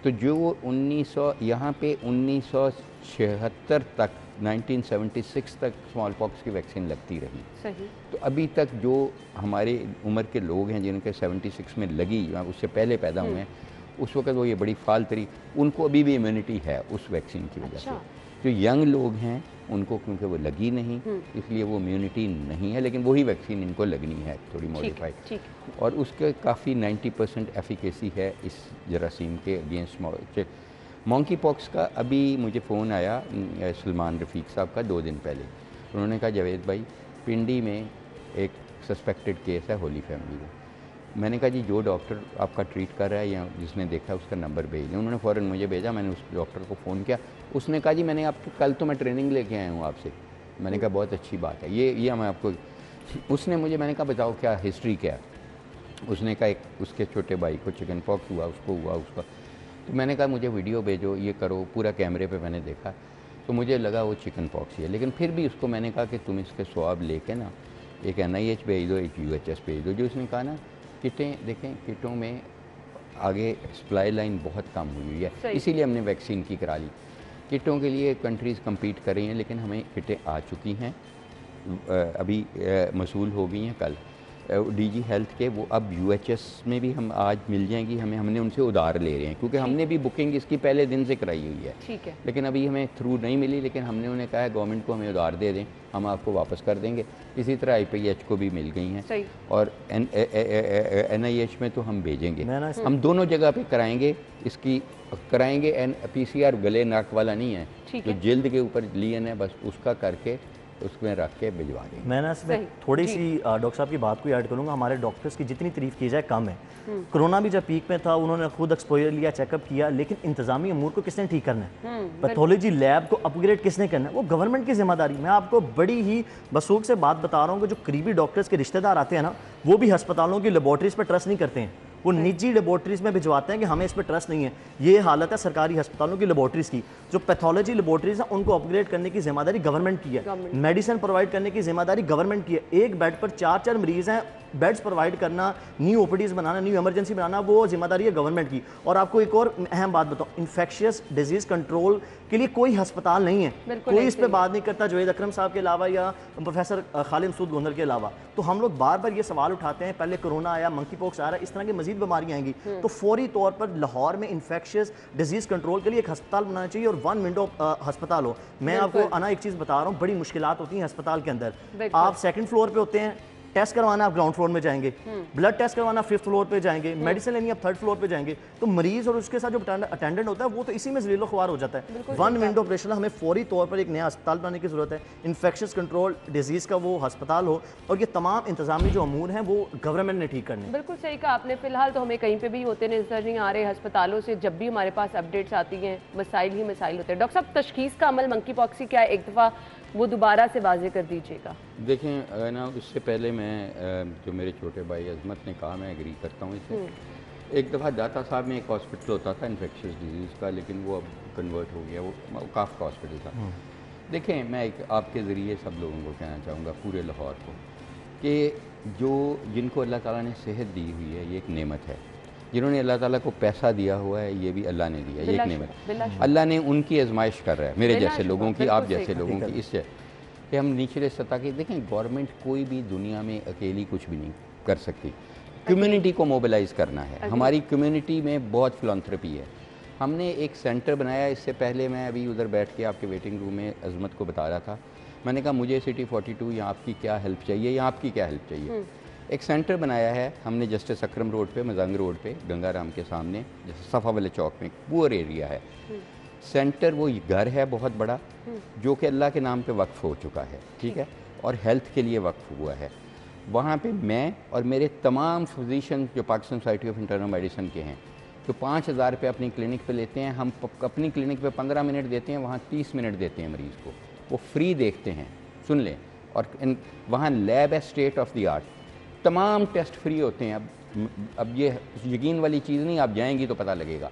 तो जो 1900 यहाँ पे 1976 तक 1976 तक स्मॉल पॉक्स की वैक्सीन लगती रही। सही। तो अभी तक जो हमारे उम्र के लोग हैं जिनके 76 में लगी, या उससे पहले पैदा हुए हैं, उस वक्त वो ये बड़ी फाल तरी, उनको अभी भी इम्यूनिटी है उस वैक्सीन की वजह से। जो यंग लोग हैं उनको क्योंकि वो लगी नहीं, इसलिए वो इम्यूनिटी नहीं है, लेकिन वही वैक्सीन इनको लगनी है थोड़ी मॉडिफाइड, और उसके काफ़ी 90% एफिकेसी है इस जरासीम के अगेंस्ट। मॉन्की पॉक्स का अभी मुझे फ़ोन आया सलमान रफ़ीक साहब का 2 दिन पहले। उन्होंने कहा जावेद भाई, पिंडी में एक सस्पेक्टेड केस है होली फैमिली का। मैंने कहा जी जो डॉक्टर आपका ट्रीट कर रहा है या जिसने देखा उसका नंबर भेज दें। उन्होंने फ़ौरन मुझे भेजा, मैंने उस डॉक्टर को फ़ोन किया, उसने कहा जी मैंने आपको कल तो मैं ट्रेनिंग लेके आया हूँ आपसे। मैंने कहा बहुत अच्छी बात है, ये मैं आपको, उसने मुझे, मैंने कहा बताओ क्या हिस्ट्री क्या है। उसने कहा एक उसके छोटे भाई को चिकन पॉक्स हुआ, उसको हुआ उसका। तो मैंने कहा मुझे वीडियो भेजो, ये करो, पूरा कैमरे पे मैंने देखा, तो मुझे लगा वो चिकन पॉक्स ही है। लेकिन फिर भी उसको मैंने कहा कि तुम इसके स्वाब लेके ना एक NIH भेज दो, एक UHS भेज दो। जो उसने कहा ना, किटें देखें, किटों में आगे सप्लाई लाइन बहुत कम हुई है, इसीलिए हमने वैक्सीन की करा ली। किटों के लिए कंट्रीज़ कम्पीट कर रही हैं, लेकिन हमें किटें आ चुकी हैं, अभी मसूल हो गई हैं कल DG हेल्थ के, वो अब UHS में भी हम आज मिल जाएंगी हमें, हमने उनसे उधार ले रहे हैं क्योंकि हमने भी बुकिंग इसकी पहले दिन से कराई हुई है, ठीक है, लेकिन अभी हमें थ्रू नहीं मिली, लेकिन हमने उन्हें कहा है गवर्नमेंट को हमें उधार दे दें, हम आपको वापस कर देंगे। इसी तरह IPH को भी मिल गई हैं, और NIH में तो हम भेजेंगे, हम दोनों जगह पे कराएंगे, इसकी कराएंगे। PCR गले नाक वाला नहीं है, जो जल्द के ऊपर लियन है, बस उसका करके उसमें रख के भिजवा देंगे। मैं ना इसमें थोड़ी सी डॉक्टर साहब की बात को ऐड करूंगा। हमारे डॉक्टर्स की जितनी तारीफ की जाए कम है। कोरोना भी जब पीक में था, उन्होंने खुद एक्सपोजर लिया, चेकअप किया, लेकिन इंतजामी अमूर को किसने ठीक करना है? पैथोलॉजी लैब को अपग्रेड किसने करना है? वो गवर्नमेंट की जिम्मेदारी। मैं आपको बड़ी ही बसूख से बात बता रहा हूँ कि जो करीबी डॉक्टर्स के रिश्तेदार आते हैं ना, वो भी अस्पतालों की लेबॉर्ट्रीज पर ट्रस्ट नहीं करते हैं, वो निजी लेबॉर्ट्रीज में भिजवाते हैं कि हमें इस पर ट्रस्ट नहीं है। ये हालत है सरकारी अस्पतालों की लेबॉर्ट्रीज की। जो पैथोलॉजी लेबॉर्ट्रीज हैं उनको अपग्रेड करने की जिम्मेदारी गवर्नमेंट की है, मेडिसिन प्रोवाइड करने की जिम्मेदारी गवर्नमेंट की है। एक बेड पर 4-4 मरीज हैं, बेड्स प्रोवाइड करना, न्यू OPDs बनाना, न्यू इमरजेंसी बनाना, वो जिम्मेदारी है गवर्नमेंट की। और आपको एक और अहम बात बताऊं, इन्फेक्शियस डिजीज कंट्रोल के लिए कोई अस्पताल नहीं है, कोई इस पर बात नहीं करता जावेद अकरम साहब के अलावा या प्रोफेसर खालिद मसूद गोंदल के अलावा। तो हम लोग बार बार ये सवाल उठाते हैं, पहले कोरोना आया, मंकी पॉक्स आ रहा है, इस तरह की मजीद बीमारियां आएंगी, तो फौरी तौर पर लाहौर में इन्फेक्शियस डिजीज कंट्रोल के लिए एक अस्पताल बनाना चाहिए, और 1 विंडो अस्पताल हो। मैं आपको अना एक चीज़ बता रहा हूँ, बड़ी मुश्किलात होती हैं अस्पताल के अंदर। आप 2nd फ्लोर पे होते हैं, टेस्ट करवाना आप ग्राउंड फ्लोर में जाएंगे, ब्लड टेस्ट करवाना 5th फ्लोर पे जाएंगे, मेडिसिन लेनी आप 3rd फ्लोर पे जाएंगे। तो मरीज और उसके साथ जो अटेंडेंट होता है वो तो इसी में जलीलो ख्वार हो जाता है। 1 विंडो ऑपरेशन, हमें फौरी तौर पर एक नया अस्पताल बनाने की जरूरत है, इन्फेक्शियस कंट्रोल डिजीज़ का वो अस्पताल हो, और ये तमाम इंतजामी जो अमूर हैं वो गवर्नमेंट ने ठीक करने। बिल्कुल सही कहा आपने। फिलहाल तो हमें कहीं पे भी होते नजर नहीं आ रहे अस्पतालों से। जब भी हमारे पास अपडेट्स आती हैं, मसाइल ही मसाइल होते हैं। डॉक्टर साहब, तशखीस का अमल मंकी पॉक्स की क्या है, एक दफ़ा वो दोबारा से वाज़ेह कर दीजिएगा। देखें ना, इससे पहले मैं जो मेरे छोटे भाई अजमत ने कहा, मैं एग्री करता हूँ इससे। एक दफ़ा दाता साहब में एक हॉस्पिटल होता था इन्फेक्शियस डिजीज़ का, लेकिन वो अब कन्वर्ट हो गया, वो काफ का हॉस्पिटल था। देखें, मैं एक आपके ज़रिए सब लोगों को कहना चाहूँगा, पूरे लाहौर को, कि जो जिनको अल्लाह ताला ने सेहत दी हुई है, ये एक नेमत है। जिन्होंने अल्लाह ताला को पैसा दिया हुआ है, ये भी अल्लाह ने दिया, ये एक नेमत। अल्लाह ने उनकी आजमाइश कर रहा है, मेरे जैसे लोगों की, आप जैसे लोगों की, इससे कि हम निचले सतह की। देखें, गवर्नमेंट कोई भी दुनिया में अकेली कुछ भी नहीं कर सकती, कम्युनिटी को मोबिलाइज़ करना है। हमारी कम्युनिटी में बहुत फिलॉन्थ्रपी है। हमने एक सेंटर बनाया, इससे पहले मैं अभी उधर बैठ के आपके वेटिंग रूम में अजमत को बता रहा था, मैंने कहा मुझे सिटी 42 यहाँ आपकी क्या हेल्प चाहिए, या आपकी क्या हेल्प चाहिए। एक सेंटर बनाया है हमने जस्टिस अकरम रोड पे, मजंग रोड पे, गंगाराम के सामने, जैसे सफ़ा वाले चौक में पुअर एरिया है। सेंटर वो घर है बहुत बड़ा, जो कि अल्लाह के नाम पे वक्फ हो चुका है, ठीक है, और हेल्थ के लिए वक्फ हुआ है। वहाँ पे मैं और मेरे तमाम फिजिशियन जो Pakistan society of internal medicine के हैं, तो 5,000 रुपये अपनी क्लिनिक पे लेते हैं। हम अपनी क्लिनिक पे 15 मिनट देते हैं, वहाँ 30 मिनट देते हैं मरीज़ को। वो फ्री देखते हैं, सुन लें। और वहाँ लैब है स्टेट ऑफ द आर्ट, तमाम टेस्ट फ्री होते हैं। अब ये यकीन वाली चीज़ नहीं, आप जाएंगी तो पता लगेगा।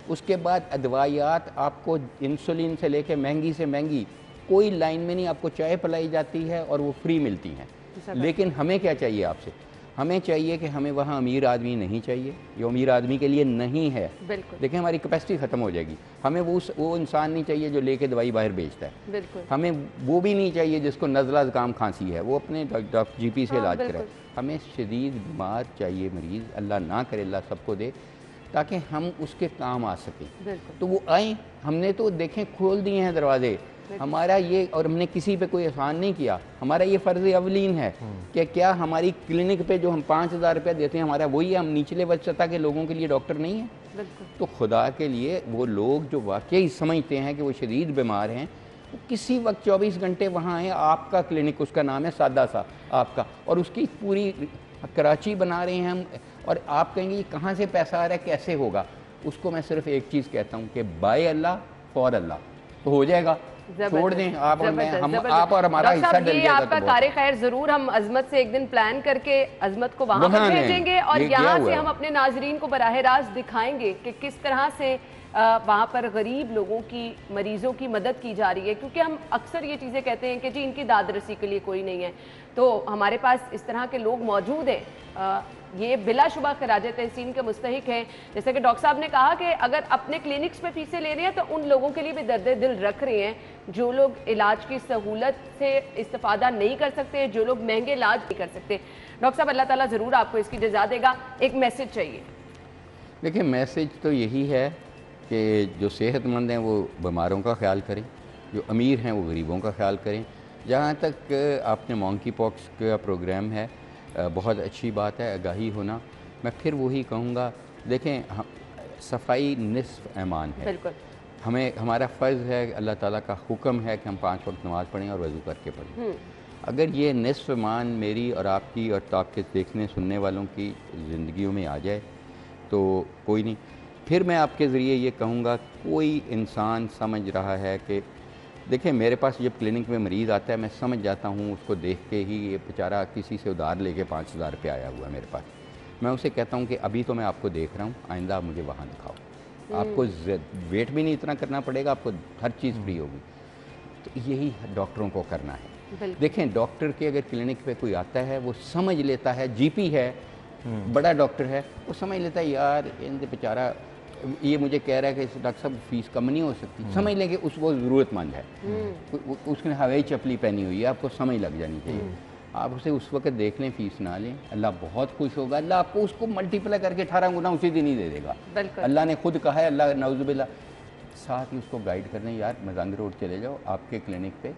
उसके बाद अदवायात आपको इंसुलिन से लेके महंगी से महंगी, कोई लाइन में नहीं, आपको चाय पिलाई जाती है और वो फ्री मिलती हैं। लेकिन हमें क्या चाहिए आपसे? हमें चाहिए कि हमें वहाँ अमीर आदमी नहीं चाहिए, जो अमीर आदमी के लिए नहीं है। देखिए हमारी कैपेसिटी ख़त्म हो जाएगी। हमें वो इंसान नहीं चाहिए जो लेके दवाई बाहर बेचता है। हमें वो भी नहीं चाहिए जिसको नज़ला ज़ुकाम खांसी है, वो अपने GP से इलाज कराए। हमें शदीद बीमार चाहिए मरीज़, अल्लाह ना करे, अल्लाह सबको दे, ताकि हम उसके काम आ सकें। तो वो आए, हमने तो देखें खोल दिए हैं दरवाजे हमारा ये, और हमने किसी पे कोई एहसान नहीं किया। हमारा ये फ़र्ज़ अवलीन है कि क्या हमारी क्लिनिक पे जो हम 5,000 रुपये देते हैं हमारा वही है? हम निचले सतह के लोगों के लिए डॉक्टर नहीं है? तो खुदा के लिए वो लोग जो वाकई समझते हैं कि वो शदीद बीमार हैं, वो किसी वक्त 24 घंटे वहाँ आए। आपका क्लिनिक, उसका नाम है सादा सा आपका, और उसकी पूरी कराची बना रहे हैं हम। और आप कहेंगे ये कहाँ से पैसा आ रहा है, कैसे होगा? उसको मैं सिर्फ एक चीज़ कहता हूँ कि बाय अल्लाह फॉर अल्लाह, तो हो जाएगा। छोड़ दें आप और मैं, हम आप और हमारा हिस्सा डल जाएगा। आपका कार्य खैर जरूर हम अजमत से एक दिन प्लान करके अजमत को वहां पर भेजेंगे, और यहाँ से हम अपने नाजरीन को बराह रास्त दिखाएंगे कि किस तरह से वहाँ पर गरीब लोगों की, मरीजों की मदद की जा रही है। क्योंकि हम अक्सर ये चीज़ें कहते हैं कि जी इनकी दाद रसी के लिए कोई नहीं है, तो हमारे पास इस तरह के लोग मौजूद हैं, ये बिलाशुबा खराज तहसीन के मुस्तहिक हैं। जैसे कि डॉक्टर साहब ने कहा कि अगर अपने क्लिनिक्स पे फीसें ले रहे हैं तो उन लोगों के लिए भी दर्द दिल रख रहे हैं जो लोग इलाज की सहूलत से इस्तेफादा नहीं कर सकते, जो लोग महंगे इलाज नहीं कर सकते। डॉक्टर साहब अल्लाह ताला ज़रूर आपको इसकी जज़ा देगा। एक मैसेज चाहिए। देखिए मैसेज तो यही है कि जो सेहतमंद हैं वो बीमारों का ख्याल करें, जो अमीर हैं वो गरीबों का ख्याल करें। जहाँ तक आपने मॉन्की पॉक्स का प्रोग्राम है, बहुत अच्छी बात है आगाही होना। मैं फिर वही कहूँगा, देखें सफाई निस्फ ईमान है। बिल्कुल हमें, हमारा फ़र्ज़ है, अल्लाह ताला का हुक्म है कि हम 5 वक्त नमाज़ पढ़ें और वज़ू करके पढ़ें। अगर ये निस्फ ईमान मेरी और आपकी और आपके देखने सुनने वालों की ज़िंदगियों में आ जाए तो कोई नहीं। फिर मैं आपके ज़रिए ये कहूँगा, कोई इंसान समझ रहा है कि देखिए मेरे पास जब क्लिनिक में मरीज़ आता है मैं समझ जाता हूँ उसको देख के ही, ये बेचारा किसी से उधार लेके 5,000 रुपये आया हुआ है मेरे पास। मैं उसे कहता हूँ कि अभी तो मैं आपको देख रहा हूँ, आइंदा मुझे वहाँ दिखाओ। आपको वेट भी नहीं इतना करना पड़ेगा, आपको हर चीज़ फ्री होगी। तो यही डॉक्टरों को करना है। देखें डॉक्टर के अगर क्लिनिक पे कोई आता है वो समझ लेता है, GP है, बड़ा डॉक्टर है, वो समझ लेता है यार इन बेचारा ये मुझे कह रहा है कि डॉक्टर साहब फीस कम नहीं हो सकती। समझ लें कि उसको ज़रूरतमंद है, उसने हवाई चप्पली पहनी हुई है, आपको समझ लग जानी चाहिए। आप उसे उस वक्त देख लें, फीस ना लें, अल्लाह बहुत खुश होगा। अल्लाह आपको उसको मल्टीप्लाई करके 18 गुना उसी दिन ही दे देगा। अल्लाह ने खुद कहा है, अल्लाह नौजुबिल्ला। साथ ही उसको गाइड करने, यार मजांग रोड चले जाओ, आपके क्लिनिक पे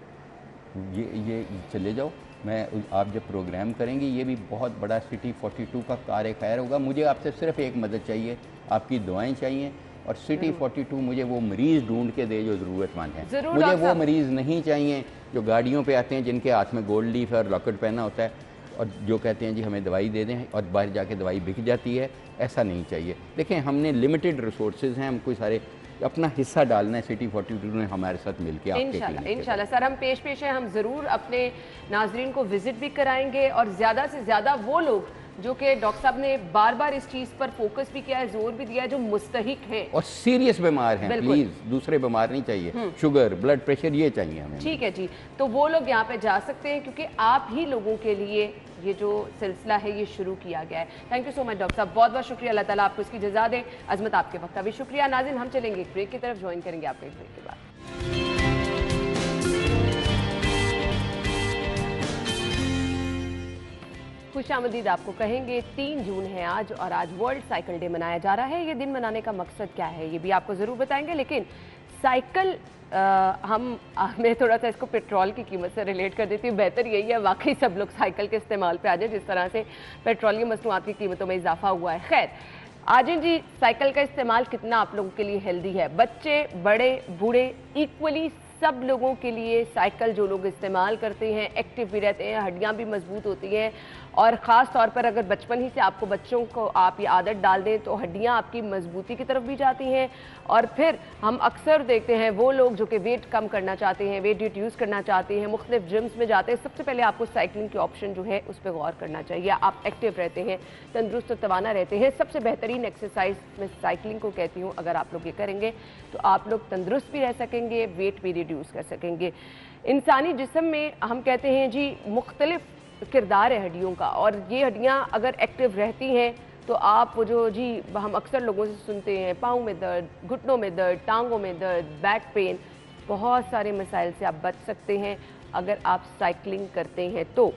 ये चले जाओ, मैं आप जब प्रोग्राम करेंगे ये भी बहुत बड़ा सिटी 42 का कार्य खैर होगा। मुझे आपसे सिर्फ एक मदद चाहिए, आपकी दुआएं चाहिए, और सिटी 42 मुझे वो मरीज़ ढूंढ के दे जो ज़रूरतमंद है। मुझे वो मरीज़ नहीं चाहिए जो गाड़ियों पे आते हैं जिनके हाथ में गोल्ड लीफ और लॉकेट पहना होता है और जो कहते हैं जी हमें दवाई दे दें और बाहर जाके दवाई बिक जाती है। ऐसा नहीं चाहिए। देखें हमने लिमिटेड रिसोर्सेज हैं, हम कोई सारे अपना हिस्सा डालना है। सिटी 42 ने हमारे साथ मिलकर इंशाल्लाह सर हम पेश हैं, हम ज़रूर अपने नाजरीन को विजिट भी कराएंगे, और ज़्यादा से ज़्यादा वो लोग जो कि डॉक्टर साहब ने बार बार इस चीज़ पर फोकस भी किया है, जोर भी दिया है, जो मुस्तहिक हैं और सीरियस बीमार हैं। प्लीज़ दूसरे बीमार नहीं चाहिए, शुगर ब्लड प्रेशर ये चाहिए हमें। ठीक है जी, तो वो लोग यहाँ पे जा सकते हैं क्योंकि आप ही लोगों के लिए ये जो सिलसिला है ये शुरू किया गया है। Thank you so much doctor साहब, बहुत बहुत शुक्रिया। अल्लाह ताला आपको इसकी जज़ा दे। अजमत आपके वक्त का भी शुक्रिया। नाज़रीन हम चलेंगे एक ब्रेक की तरफ, ज्वाइन करेंगे आपको एक ब्रेक के बाद। खुशामदीद आपको कहेंगे। 3 जून है आज और आज वर्ल्ड साइकिल डे मनाया जा रहा है। ये दिन मनाने का मकसद क्या है ये भी आपको ज़रूर बताएंगे, लेकिन साइकिल मैं थोड़ा सा इसको पेट्रोल की कीमत से रिलेट कर देती हूँ। बेहतर यही है वाकई सब लोग साइकिल के इस्तेमाल पे आ जाए, जिस तरह से पेट्रोलियम मसनूआत की कीमतों में इजाफा हुआ है। खैर आजिन जी, साइकिल का इस्तेमाल कितना आप लोगों के लिए हेल्दी है? बच्चे, बड़े, बूढ़े, इक्वली सब लोगों के लिए साइकिल जो लोग इस्तेमाल करते हैं एक्टिव भी रहते हैं, हड्डियां भी मजबूत होती हैं और ख़ास तौर पर अगर बचपन ही से आपको बच्चों को आप ये आदत डाल दें तो हड्डियाँ आपकी मजबूती की तरफ भी जाती हैं। और फिर हम अक्सर देखते हैं वो लोग जो कि वेट कम करना चाहते हैं, वेट रिड्यूस करना चाहते हैं, मुख्तलिफ जिम्स में जाते हैं, सबसे पहले आपको साइकिलिंग की ऑप्शन जो है उस पर गौर करना चाहिए। आप एक्टिव रहते हैं, तंदुरुस्त और तवाना रहते हैं। सबसे बेहतरीन एक्सरसाइज मैं साइकिलिंग को कहती हूँ। अगर आप लोग ये करेंगे तो आप लोग तंदुरुस्त भी रह सकेंगे, वेट भी रिड्यूस कर सकेंगे। इंसानी जिस्म में हम कहते हैं जी मुख्तलिफ किरदार है हड्डियों का, और ये हड्डियाँ अगर एक्टिव रहती हैं तो आप वो जो जी हम अक्सर लोगों से सुनते हैं पाँव में दर्द, घुटनों में दर्द, टांगों में दर्द, बैक पेन, बहुत सारे मसाइल से आप बच सकते हैं अगर आप साइकिलिंग करते हैं तो।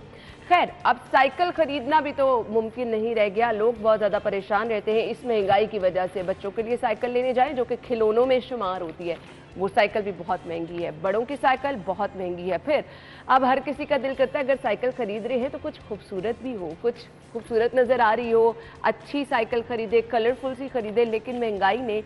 खैर, अब साइकिल ख़रीदना भी तो मुमकिन नहीं रह गया। लोग बहुत ज़्यादा परेशान रहते हैं इस महंगाई की वजह से। बच्चों के लिए साइकिल लेने जाएं जो कि खिलौनों में शुमार होती है, वो साइकिल भी बहुत महंगी है। बड़ों की साइकिल बहुत महंगी है। फिर अब हर किसी का दिल करता है अगर साइकिल ख़रीद रहे हैं तो कुछ खूबसूरत भी हो, कुछ खूबसूरत नज़र आ रही हो, अच्छी साइकिल ख़रीदे, कलरफुल सी ख़रीदे। लेकिन महंगाई ने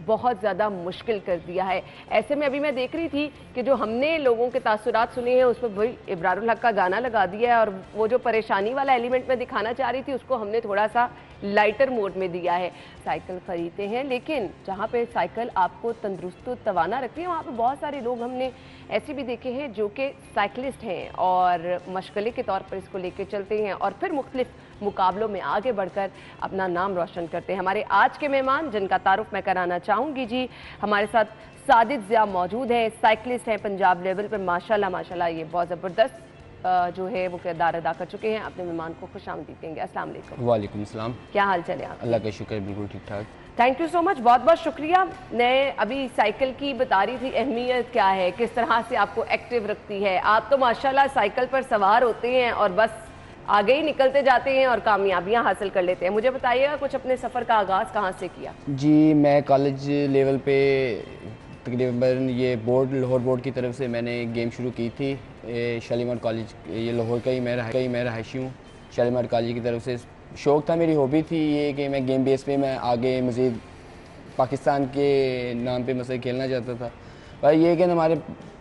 बहुत ज़्यादा मुश्किल कर दिया है। ऐसे में अभी मैं देख रही थी कि जो हमने लोगों के तासुरात सुने हैं उस पर भाई इब्रारुल हक का गाना लगा दिया है, और वो जो परेशानी वाला एलिमेंट मैं दिखाना चाह रही थी उसको हमने थोड़ा सा लाइटर मोड में दिया है। साइकिल ख़रीदते हैं लेकिन जहाँ पे साइकिल आपको तंदुरुस्त तवाना रखती है वहाँ पे बहुत सारे लोग हमने ऐसे भी देखे हैं जो कि साइकिलिस्ट हैं और मशगले के तौर पर इसको लेके चलते हैं और फिर मुख्तलिफ मुकाबलों में आगे बढ़कर अपना नाम रोशन करते हैं। हमारे आज के मेहमान जिनका तारुफ मैं कराना चाहूँगी जी, हमारे साथ सादिक ज़िया मौजूद हैं, साइकिलिस्ट हैं पंजाब लेवल पर। माशाल्लाह माशाल्लाह ये बहुत ज़बरदस्त जो है वो किरदार अदा कर चुके हैं। अपने मेहमान को खुशामदीद देंगे। अस्सलाम वालेकुम। वालेकुम सलाम। क्या हाल चल है आप? अल्लाह का शुक्र, बिल्कुल ठीक ठाक। थैंक यू सो मच, बहुत बहुत शुक्रिया। मैं अभी साइकिल की बता रही थी अहमियत क्या है, किस तरह से आपको एक्टिव रखती है। आप तो माशाल्लाह साइकिल पर सवार होते हैं और बस आगे ही निकलते जाते हैं और कामयाबियां हासिल कर लेते हैं। मुझे बताइएगा कुछ अपने सफ़र का आगाज़ कहाँ से किया? जी, मैं कॉलेज लेवल पे तकरीबन ये बोर्ड, लाहौर बोर्ड की तरफ से मैंने गेम शुरू की थी। शालीमार कॉलेज, ये लाहौर का ही मैं रहायशी हूँ। शालीमार कॉलेज की तरफ से शौक़ था, मेरी हॉबी थी ये कि मैं गेम बेस पे मैं आगे मज़ीद पाकिस्तान के नाम पे मतलब खेलना चाहता था। पर ये कि हमारे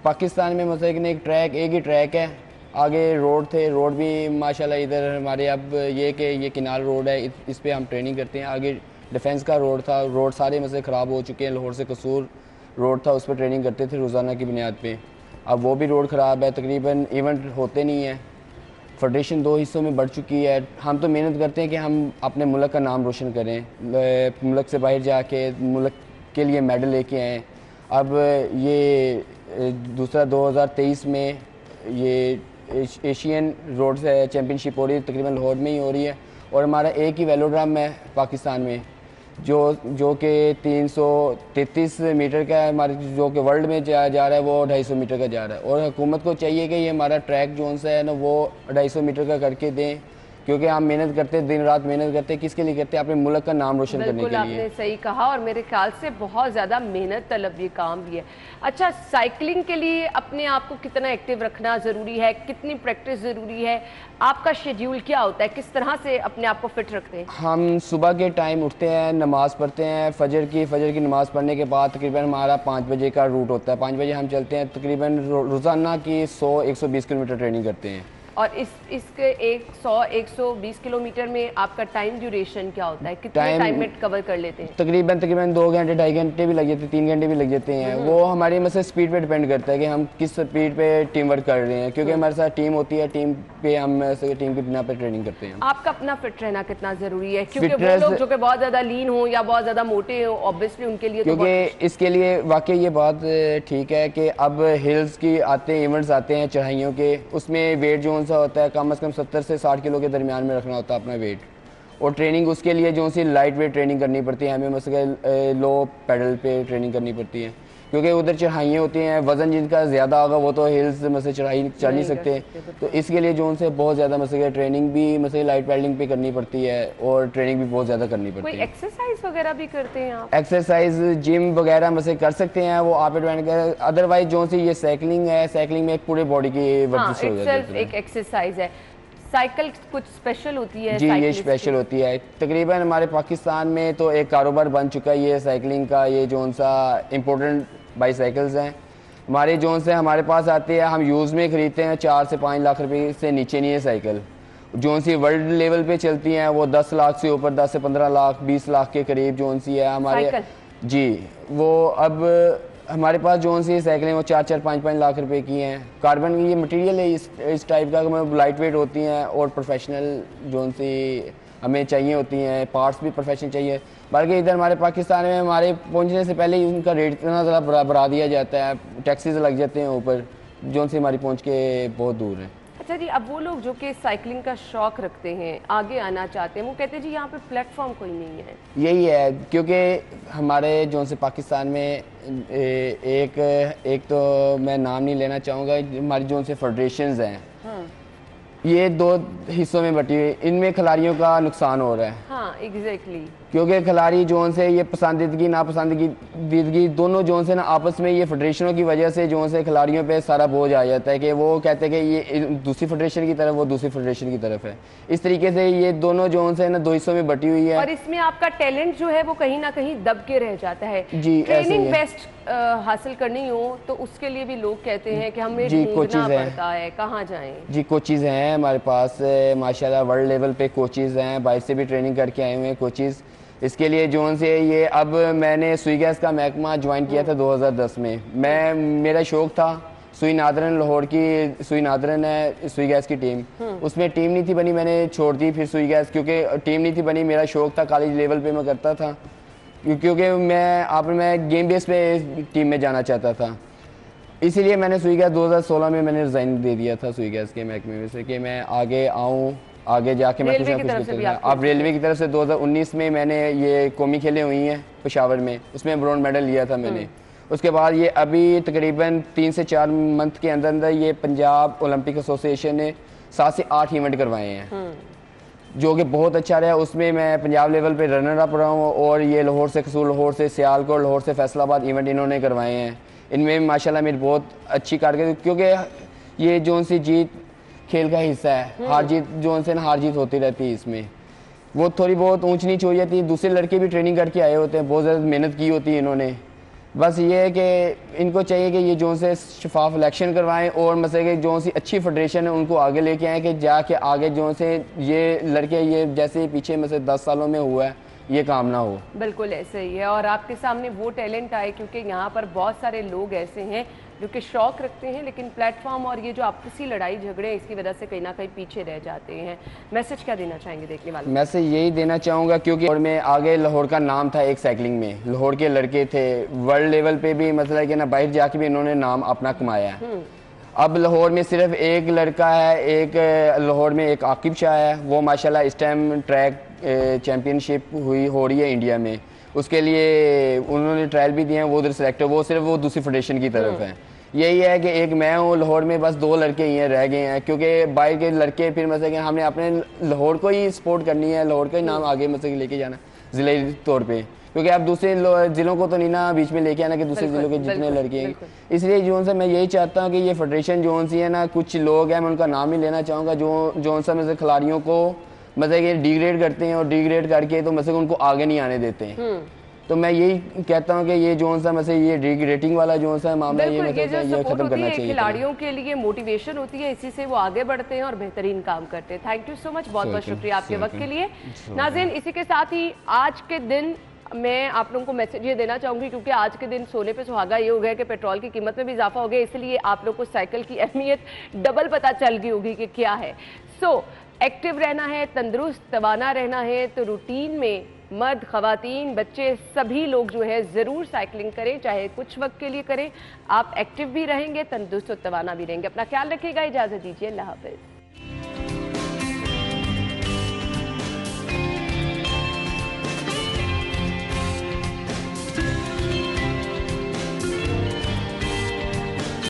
पाकिस्तान में मतलब एक ही ट्रैक है, आगे रोड थे, रोड भी माशाल्लाह इधर हमारे अब ये कि ये किनार रोड है, इस पे हम ट्रेनिंग करते हैं। आगे डिफेंस का रोड था, रोड सारे मतलब ख़राब हो चुके हैं। लाहौर से कसूर रोड था, उस पर ट्रेनिंग करते थे रोज़ाना की बुनियाद पे। अब वो भी रोड ख़राब है, तकरीबन इवेंट होते नहीं है। फेडरेशन 2 हिस्सों में बढ़ चुकी है। हम तो मेहनत करते हैं कि हम अपने मुल्क का नाम रोशन करें, मुल्क से बाहर जाके मुल्क के लिए मेडल लेके आएँ। अब ये दूसरा 2023 में ये एशियन रोड चैम्पियनशिप हो रही है, तकरीबन लाहौर में ही हो रही है। और हमारा एक ही वेलोड्रम है पाकिस्तान में जो कि 333 मीटर का है, हमारे जो कि वर्ल्ड में जा रहा है वो 250 मीटर का जा रहा है। और हुकूमत को चाहिए कि ये हमारा ट्रैक जोन सा है ना वो 250 मीटर का करके दें, क्योंकि हम मेहनत करते हैं, दिन रात मेहनत करते हैं। किसके लिए करते हैं? अपने मुल्क का नाम रोशन करने के लिए। आपने सही कहा और मेरे ख्याल से बहुत ज़्यादा मेहनत तलब ये काम भी है। अच्छा, साइकिलिंग के लिए अपने आप को कितना एक्टिव रखना ज़रूरी है, कितनी प्रैक्टिस ज़रूरी है, आपका शेड्यूल क्या होता है, किस तरह से अपने आप को फिट रखते हैं? हम सुबह के टाइम उठते हैं, नमाज़ पढ़ते हैं, फजर की नमाज़ पढ़ने के बाद तकरीबन हमारा 5 बजे का रूट होता है। 5 बजे हम चलते हैं, तकरीबन रोज़ाना की 100-120 किलोमीटर ट्रेनिंग करते हैं। और इसके 100-120 किलोमीटर में आपका टाइम ड्यूरेशन क्या होता है, कितने टाइम में कवर कर लेते हैं? तकरीबन 2 घंटे 2.5 घंटे भी लग जाते हैं, 3 घंटे भी लग जाते हैं। वो हमारी मतलब स्पीड पे डिपेंड करता है कि हम किस स्पीड पे टीम वर्क कर रहे हैं, क्योंकि हमारे साथ टीम होती है, टीम पे हम टीम की बिना पे ट्रेनिंग करते हैं। आपका अपना फिट रहना कितना जरूरी है? क्योंकि वो लोग जो कि बहुत ज्यादा लीन हो या बहुत ज्यादा मोटे हो, ऑब्वियसली उनके लिए क्योंकि इसके लिए वाकई ये बात ठीक है कि अब हिल्स की आते हैं, इवेंट्स आते हैं चढ़ाइयों के, उसमें वेट जोन सा होता है, कम से कम 70 से 60 किलो के दरमियान में रखना होता है अपना वेट। और ट्रेनिंग उसके लिए जो सी लाइट वेट ट्रेनिंग करनी पड़ती है, हमें मतलब लो पेडल पे ट्रेनिंग करनी पड़ती है, क्योंकि उधर चढ़ाइयाँ होती हैं, वजन जिनका ज़्यादा होगा वो तो हिल्स मतलब चढ़ नहीं सकते। तो इसके लिए जो उनसे बहुत ज़्यादा मतलब ट्रेनिंग भी मतलब लाइट पेडलिंग पे करनी पड़ती है और ट्रेनिंग भी बहुत ज़्यादा करनी पड़ती है। एक्सरसाइज वगैरह भी करते हैं आप? एक्सरसाइज जिम वगैरह मतलब कर सकते हैं, वो आप डिपेंड कर। अदरवाइज जो सी ये साइकिलिंग है, साइकिलिंग में एक पूरे बॉडी की वर्जिश हो जाती है, एक एक्सरसाइज है। साइकिल कुछ स्पेशल होती है? जी, ये स्पेशल होती है। तकरीबन हमारे पाकिस्तान में तो एक कारोबार बन चुका है ये साइकिलिंग का, ये जो सा इम्पोर्टेंट बाईसाइकिल्स हैं हमारे जोन से हमारे पास आते हैं, हम यूज़ में ख़रीदते हैं। 4 से 5 लाख रुपए से नीचे नहीं है साइकिल। जो सी वर्ल्ड लेवल पे चलती हैं वो 10 लाख से ऊपर, 10 से 15 लाख, 20 लाख के करीब जो सी है हमारे जी। वो अब हमारे पास जो सी साइकिलें वो 4-4, 5-5 लाख रुपए की हैं। कार्बन की ये मटेरियल है इस टाइप का, लाइट वेट होती हैं और प्रोफेशनल जो सी हमें चाहिए होती हैं, पार्ट्स भी प्रोफेशनल चाहिए। बल्कि इधर हमारे पाकिस्तान में हमारे पहुंचने से पहले ही उनका रेट इतना ज़्यादा बढ़ा दिया जाता है, टैक्सेस लग जाते हैं ऊपर, जो से हमारी पहुंच के बहुत दूर है। अच्छा जी, अब वो लोग जो कि साइकिलिंग का शौक रखते हैं, आगे आना चाहते हैं, वो कहते हैं जी यहाँ पे प्लेटफॉर्म कोई नहीं है। यही है, क्योंकि हमारे जो से पाकिस्तान में एक तो मैं नाम नहीं लेना चाहूँगा, हमारी जो से फेडरेशंस हैं ये 2 हिस्सों में बटी हुई, इनमें खिलाड़ियों का नुकसान हो रहा है। हाँ एग्जैक्टली, क्योंकि खिलाड़ी जोन से ये पसंदीदगी नापसंदीदगी दोनों जोन से ना आपस में ये फेडरेशनों की वजह से जोन से खिलाड़ियों पे सारा बोझ आ जाता है कि वो कहते हैं कि ये दूसरी फेडरेशन की तरफ, वो दूसरी फेडरेशन की तरफ है। इस तरीके से ये दोनों जोन से ना 2 हिस्सों में बटी हुई है और इसमें आपका टैलेंट जो है वो कहीं ना कहीं दब के रह जाता है। जी, ट्रेनिंग बेस्ट हासिल करनी हो तो उसके लिए भी लोग कहते हैं कि हमें ढूंढना पड़ता है, कहाँ जाएं। जी कोचेज़ हैं हमारे पास माशाल्लाह, वर्ल्ड लेवल पे कोचेज़ हैं, बाहर से भी ट्रेनिंग करके आए हुए हैं कोचेज़। इसके लिए जोन से ये अब मैंने सुई गैस का महकमा ज्वाइन किया था 2010 में। मेरा शौक था, सुई नादरन लाहौर की सुई नादरन है सुई गैस की टीम, उसमें टीम नहीं थी बनी, मैंने छोड़ दी फिर सुई गैस, क्योंकि टीम नहीं थी बनी। मेरा शौक था, कॉलेज लेवल पे मैं करता था, क्योंकि मैं गेम बेस पे टीम में जाना चाहता था। इसीलिए मैंने सुई गैस 2016 में मैंने रिज़ाइन दे दिया था सुई गैस के महकमे में से, कि मैं आगे आऊँ, आगे जाके मैं कुछ अब रेलवे की तरफ से 2019 में मैंने ये कौमी खेलें हुई हैं पेशावर में, उसमें ब्रोंज मेडल लिया था मैंने। उसके बाद ये अभी तकरीबन 3 से 4 मंथ के अंदर अंदर ये पंजाब ओलंपिक एसोसिएशन ने 7 से 8 इवेंट करवाए हैं, जो कि बहुत अच्छा रहा। उसमें मैं पंजाब लेवल पे रनर अप रहा हूँ, और ये लाहौर से कसूर, लाहौर से सियालकोट, लाहौर से फैसलाबाद इवेंट इन्होंने करवाए हैं। इनमें माशाल्लाह मेरी बहुत अच्छी कारकर्दगी, क्योंकि ये जो सी जीत खेल का हिस्सा है, हार जीत जो से हार जीत होती रहती है, इसमें वो थोड़ी बहुत ऊंच नीच हो जाती है। दूसरे लड़के भी ट्रेनिंग करके आए होते हैं, बहुत ज़्यादा मेहनत की होती है इन्होंने। बस ये है कि इनको चाहिए कि ये जो से शफाफ इलेक्शन करवाएं, और मसले कि जो सी अच्छी फेडरेशन है उनको आगे लेके आएँ, कि जाके आगे जो से ये लड़के ये जैसे पीछे में से 10 सालों में हुआ है ये काम ना हो। बिल्कुल ऐसे ही है, और आपके सामने वो टैलेंट आए, क्योंकि यहाँ पर बहुत सारे लोग ऐसे हैं जो कि शौक रखते हैं, लेकिन प्लेटफॉर्म और ये जो आपसी लड़ाई झगड़े इसकी वजह से कहीं ना कहीं पीछे रह जाते हैं। मैसेज क्या देना चाहेंगे देखने वाले? मैसेज यही देना चाहूँगा, क्योंकि और में आगे लाहौर का नाम था एक साइकिलिंग में, लाहौर के लड़के थे वर्ल्ड लेवल पे भी, मतलब है कि ना बाहर जाके भी इन्होंने नाम अपना कमाया है। अब लाहौर में सिर्फ एक लड़का है, एक लाहौर में एक आकिब शाह है, वो माशाल्लाह इस टाइम ट्रैक चैम्पियनशिप हो रही है इंडिया में, उसके लिए उन्होंने ट्रायल भी दिए हैं, वो उधर सेलेक्ट है, वो सिर्फ वो दूसरी फेडरेशन की तरफ है। यही है कि एक मैं हूँ लाहौर में, बस 2 लड़के ही हैं रह गए हैं, क्योंकि बाहर के लड़के फिर मतलब कि हमने अपने लाहौर को ही सपोर्ट करनी है, लाहौर का ही नाम आगे मतलब कि लेके जाना ज़िले तौर पे, क्योंकि आप दूसरे ज़िलों को तो नहीं ना बीच में लेके आना कि दूसरे ज़िलों के जितने लड़के हैं। इसलिए जोन से मैं यही चाहता हूँ कि ये फेडरेशन जोन सी है ना, कुछ लोग हैं, मैं उनका नाम ही लेना चाहूँगा, जोन सा में से खिलाड़ियों को मतलब कि डिग्रेड करते हैं, और डिग्रेड करके तो मतलब उनको आगे नहीं आने देते हैं। तो मैं यही कहता हूँ कि ये जोन सा मतलब ये डिग्रेडिंग वाला जोन सा मामला ये मतलब ये खत्म करना चाहिए। खिलाड़ियों के लिए मोटिवेशन होती है, इसी से वो आगे बढ़ते हैं और बेहतरीन काम करते हैं। थैंक यू सो मच, बहुत बहुत शुक्रिया आपके वक्त के लिए। नाज़रीन, इसी के साथ ही आज के दिन मैं आप लोगों को मैसेज ये देना चाहूँगी, क्योंकि आज के दिन सोने पे सुहागा ये हो गया कि पेट्रोल की कीमत में भी इजाफा हो गया, इसलिए आप लोग को साइकिल की अहमियत डबल पता चल गई होगी कि क्या है। सो एक्टिव रहना है, तंदुरुस्त तवाना रहना है, तो रूटीन में मर्द, ख़वातीन, बच्चे सभी लोग जो है ज़रूर साइकिलिंग करें, चाहे कुछ वक्त के लिए करें। आप एक्टिव भी रहेंगे, तंदुरुस्त और तवाना भी रहेंगे। अपना ख्याल रखिएगा, इजाज़त दीजिए, अल्लाह हाफ़िज़।